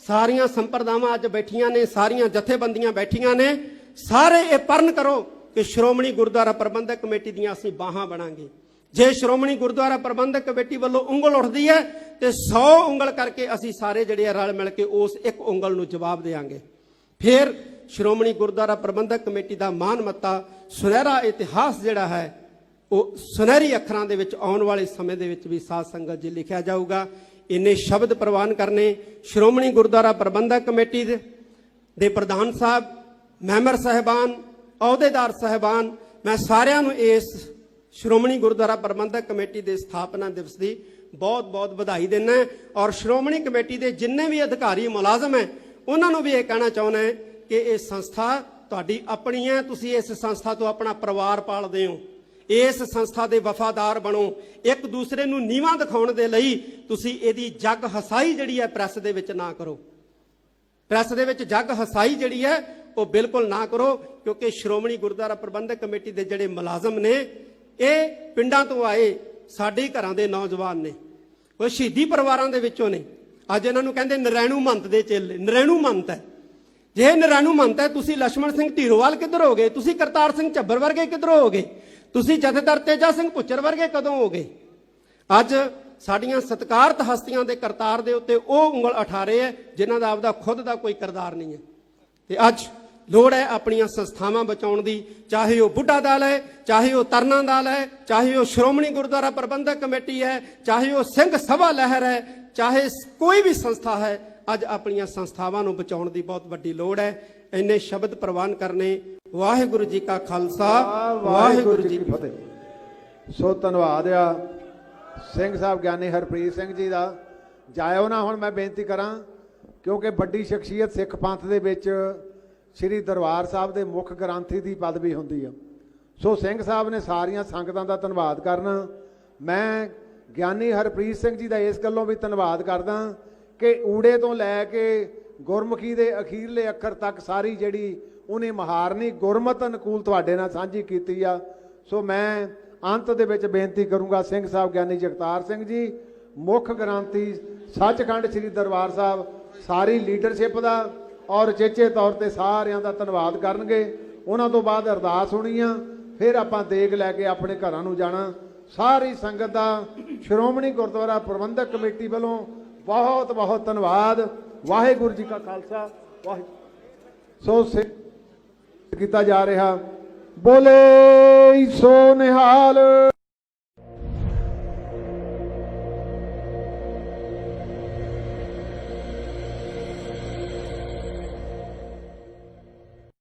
ਸਾਰੀਆਂ ਸੰਪਰਦਾਵਾਂ ਅੱਜ ਬੈਠੀਆਂ ਨੇ, ਸਾਰੀਆਂ ਜਥੇਬੰਦੀਆਂ ਬੈਠੀਆਂ ਨੇ। ਸਾਰੇ ਇਹ ਪਰਨ ਕਰੋ ਕਿ ਸ਼੍ਰੋਮਣੀ ਗੁਰਦੁਆਰਾ ਪ੍ਰਬੰਧਕ ਕਮੇਟੀ ਦੀਆਂ ਅਸੀਂ ਬਾਹਾਂ ਬਣਾਂਗੇ। ਜੇ ਸ਼੍ਰੋਮਣੀ ਗੁਰਦੁਆਰਾ ਪ੍ਰਬੰਧਕ ਕਮੇਟੀ ਵੱਲੋਂ ਉਂਗਲ ਉੱਠਦੀ ਹੈ ਤੇ 100 ਉਂਗਲ ਕਰਕੇ ਅਸੀਂ ਸਾਰੇ ਜਿਹੜੇ ਰਲ ਮਿਲ ਕੇ ਉਸ ਇੱਕ ਉਂਗਲ ਨੂੰ ਜਵਾਬ ਦੇਵਾਂਗੇ। ਫਿਰ ਸ਼੍ਰੋਮਣੀ ਗੁਰਦੁਆਰਾ ਪ੍ਰਬੰਧਕ ਕਮੇਟੀ ਦਾ ਮਾਨ ਮੱਤਾ, ਸੁਨਹਿਰਾ ਇਤਿਹਾਸ ਜਿਹੜਾ ਹੈ ਉਹ ਸੁਨਹਿਰੀ ਅੱਖਰਾਂ ਦੇ ਵਿੱਚ ਆਉਣ ਵਾਲੇ ਸਮੇਂ ਦੇ ਵਿੱਚ ਵੀ ਸਾਧ ਸੰਗਤ ਜੀ ਲਿਖਿਆ ਜਾਊਗਾ। ਇੰਨੇ ਸ਼ਬਦ ਪ੍ਰਵਾਨ ਕਰਨੇ ਸ਼੍ਰੋਮਣੀ ਗੁਰਦੁਆਰਾ ਪ੍ਰਬੰਧਕ ਕਮੇਟੀ ਦੇ ਪ੍ਰਧਾਨ ਸਾਹਿਬ, ਮੈਂਬਰ ਸਾਹਿਬਾਨ ਅਹੁਦੇਦਾਰ ਸਾਹਿਬਾਨ, ਮੈਂ ਸਾਰਿਆਂ ਨੂੰ ਇਸ ਸ਼੍ਰੋਮਣੀ ਗੁਰਦੁਆਰਾ ਪ੍ਰਬੰਧਕ ਕਮੇਟੀ ਦੇ ਸਥਾਪਨਾ ਦਿਵਸ ਦੀ ਬਹੁਤ ਬਹੁਤ ਵਧਾਈ ਦਿੰਦਾ ਔਰ ਸ਼੍ਰੋਮਣੀ ਕਮੇਟੀ ਦੇ ਜਿੰਨੇ ਵੀ ਅਧਿਕਾਰੀ ਮੁਲਾਜ਼ਮ ਹੈ ਉਹਨਾਂ ਨੂੰ ਵੀ ਇਹ ਕਹਿਣਾ ਚਾਹੁੰਦਾ ਕਿ ਇਹ ਸੰਸਥਾ ਤੁਹਾਡੀ ਆਪਣੀ ਹੈ, ਤੁਸੀਂ ਇਸ ਸੰਸਥਾ ਤੋਂ ਆਪਣਾ ਪਰਿਵਾਰ ਪਾਲਦੇ ਹੋ। ਇਸ ਸੰਸਥਾ ਦੇ ਵਫਾਦਾਰ ਬਣੋ। ਇੱਕ ਦੂਸਰੇ ਨੂੰ ਨੀਵਾਂ ਦਿਖਾਉਣ ਦੇ ਲਈ ਤੁਸੀਂ ਇਹਦੀ ਜੱਗ ਹਸਾਈ ਜਿਹੜੀ ਹੈ ਪ੍ਰੈਸ ਦੇ ਵਿੱਚ ਨਾ ਕਰੋ। ਪ੍ਰੈਸ ਦੇ ਵਿੱਚ ਜੱਗ ਹਸਾਈ ਜਿਹੜੀ ਹੈ ਉਹ ਬਿਲਕੁਲ ਨਾ ਕਰੋ, ਕਿਉਂਕਿ ਸ਼੍ਰੋਮਣੀ ਗੁਰਦੁਆਰਾ ਪ੍ਰਬੰਧਕ ਕਮੇਟੀ ਦੇ ਜਿਹੜੇ ਮੁਲਾਜ਼ਮ ਨੇ ਇਹ ਪਿੰਡਾਂ ਤੋਂ ਆਏ ਸਾਡੇ ਘਰਾਂ ਦੇ ਨੌਜਵਾਨ ਨੇ, ਉਹ ਸ਼ਹੀਦੀ ਪਰਿਵਾਰਾਂ ਦੇ ਵਿੱਚੋਂ ਨੇ। ਅੱਜ ਇਹਨਾਂ ਨੂੰ ਕਹਿੰਦੇ ਨਰੈਣੂ ਮੰਤ ਦੇ ਚੇਲੇ। ਨਰੈਣੂ ਮੰਤ ਹੈ, ਜੇ ਨਰੈਣੂ ਮੰਤ ਹੈ ਤੁਸੀਂ ਲక్ష్మణ ਸਿੰਘ ਢੀਰੋਵਾਲ ਕਿੱਧਰ ਹੋ ਗਏ? ਤੁਸੀਂ ਕਰਤਾਰ ਸਿੰਘ ਝੱਬਰ ਵਰਗੇ ਕਿੱਧਰੋਂ ਹੋ ਗਏ? ਤੁਸੀਂ ਜਥੇਦਾਰ ਤੇਜਾ ਸਿੰਘ ਭੁੱਚਰ ਵਰਗੇ ਕਦੋਂ ਹੋ ਗਏ? ਅੱਜ ਸਾਡੀਆਂ ਸਤਿਕਾਰਤ ਹਸਤੀਆਂ ਦੇ ਕਰਤਾਰ ਦੇ ਉੱਤੇ ਉਹ ਉਂਗਲ ਉਠਾ ਰਹੇ ਹੈ ਜਿਨ੍ਹਾਂ ਦਾ ਆਪਦਾ ਖੁਦ ਦਾ ਕੋਈ ਕਿਰਦਾਰ ਨਹੀਂ ਹੈ। ਤੇ ਅੱਜ ਲੋੜ ਹੈ ਆਪਣੀਆਂ ਸੰਸਥਾਵਾਂ ਬਚਾਉਣ ਦੀ, ਚਾਹੇ ਉਹ ਬੁੱਢਾ ਦਲ ਹੈ, ਚਾਹੇ ਉਹ ਤਰਨਾ ਦਲ ਹੈ, ਚਾਹੇ ਉਹ ਸ਼੍ਰੋਮਣੀ ਗੁਰਦੁਆਰਾ ਪ੍ਰਬੰਧਕ ਕਮੇਟੀ ਹੈ, ਚਾਹੇ ਉਹ ਸਿੰਘ ਸਭਾ ਲਹਿਰ ਹੈ, ਚਾਹੇ ਕੋਈ ਵੀ ਸੰਸਥਾ ਹੈ। ਅੱਜ ਆਪਣੀਆਂ ਸੰਸਥਾਵਾਂ ਨੂੰ ਬਚਾਉਣ ਦੀ ਬਹੁਤ ਵੱਡੀ ਲੋੜ ਹੈ। ਇੰਨੇ ਸ਼ਬਦ ਪ੍ਰਵਾਨ ਕਰਨੇ। ਵਾਹਿਗੁਰੂ ਜੀ ਕਾ ਖਾਲਸਾ, ਵਾਹਿਗੁਰੂ ਜੀ ਕੀ ਫਤਿਹ। ਸੋ ਧੰਨਵਾਦ ਆ ਸਿੰਘ ਸਾਹਿਬ ਗਿਆਨੀ ਹਰਪ੍ਰੀਤ ਸਿੰਘ ਜੀ ਦਾ। ਜਾਇਓ ਨਾ ਹੁਣ ਮੈਂ ਬੇਨਤੀ ਕਰਾਂ, ਕਿਉਂਕਿ ਵੱਡੀ ਸ਼ਖਸੀਅਤ ਸਿੱਖ ਪੰਥ ਦੇ ਵਿੱਚ ਸ੍ਰੀ ਦਰਬਾਰ ਸਾਹਿਬ ਦੇ ਮੁੱਖ ਗ੍ਰੰਥੀ ਦੀ ਪਦਵੀ ਹੁੰਦੀ ਆ। ਸੋ ਸਿੰਘ ਸਾਹਿਬ ਨੇ ਸਾਰੀਆਂ ਸੰਗਤਾਂ ਦਾ ਧੰਨਵਾਦ ਕਰਨਾ। ਮੈਂ ਗਿਆਨੀ ਹਰਪ੍ਰੀਤ ਸਿੰਘ ਜੀ ਦਾ ਇਸ ਗੱਲੋਂ ਵੀ ਧੰਨਵਾਦ ਕਰਦਾ ਕਿ ਊੜੇ ਤੋਂ ਲੈ ਕੇ ਗੁਰਮੁਖੀ ਦੇ ਅਖੀਰਲੇ ਅੱਖਰ ਤੱਕ ਸਾਰੀ ਜਿਹੜੀ ਉਹਨੇ ਮਹਾਰਨੀ ਗੁਰਮਤ ਅਨੁਕੂਲ ਤੁਹਾਡੇ ਨਾਲ ਸਾਂਝੀ ਕੀਤੀ ਆ। ਸੋ ਮੈਂ ਅੰਤ ਦੇ ਵਿੱਚ ਬੇਨਤੀ ਕਰੂੰਗਾ, ਸਿੰਘ ਸਾਹਿਬ ਗਿਆਨੀ ਜਗਤਾਰ ਸਿੰਘ ਜੀ ਮੁੱਖ ਗ੍ਰੰਥੀ ਸੱਚਖੰਡ ਸ੍ਰੀ ਦਰਬਾਰ ਸਾਹਿਬ ਸਾਰੀ ਲੀਡਰਸ਼ਿਪ ਦਾ ਔਰ ਚੇਚੇ ਤੌਰ ਤੇ ਸਾਰਿਆਂ ਦਾ ਧੰਨਵਾਦ ਕਰਨਗੇ। ਉਹਨਾਂ ਤੋਂ ਬਾਅਦ ਅਰਦਾਸ ਹੋਣੀ ਆ, ਫਿਰ ਆਪਾਂ ਦੇਗ ਲੈ ਕੇ ਆਪਣੇ ਘਰਾਂ ਨੂੰ ਜਾਣਾ। ਸਾਰੀ ਸੰਗਤ ਦਾ ਸ਼੍ਰੋਮਣੀ ਗੁਰਦੁਆਰਾ ਪ੍ਰਬੰਧਕ ਕਮੇਟੀ ਵੱਲੋਂ ਬਹੁਤ ਬਹੁਤ ਧੰਨਵਾਦ। ਵਾਹਿਗੁਰੂ ਜੀ ਕਾ ਖਾਲਸਾ, ਵਾਹਿਗੁਰੂ। ਸੋ ਕੀਤਾ ਜਾ ਰਿਹਾ ਬੋਲੇ ਸੋ ਨਿਹਾਲ।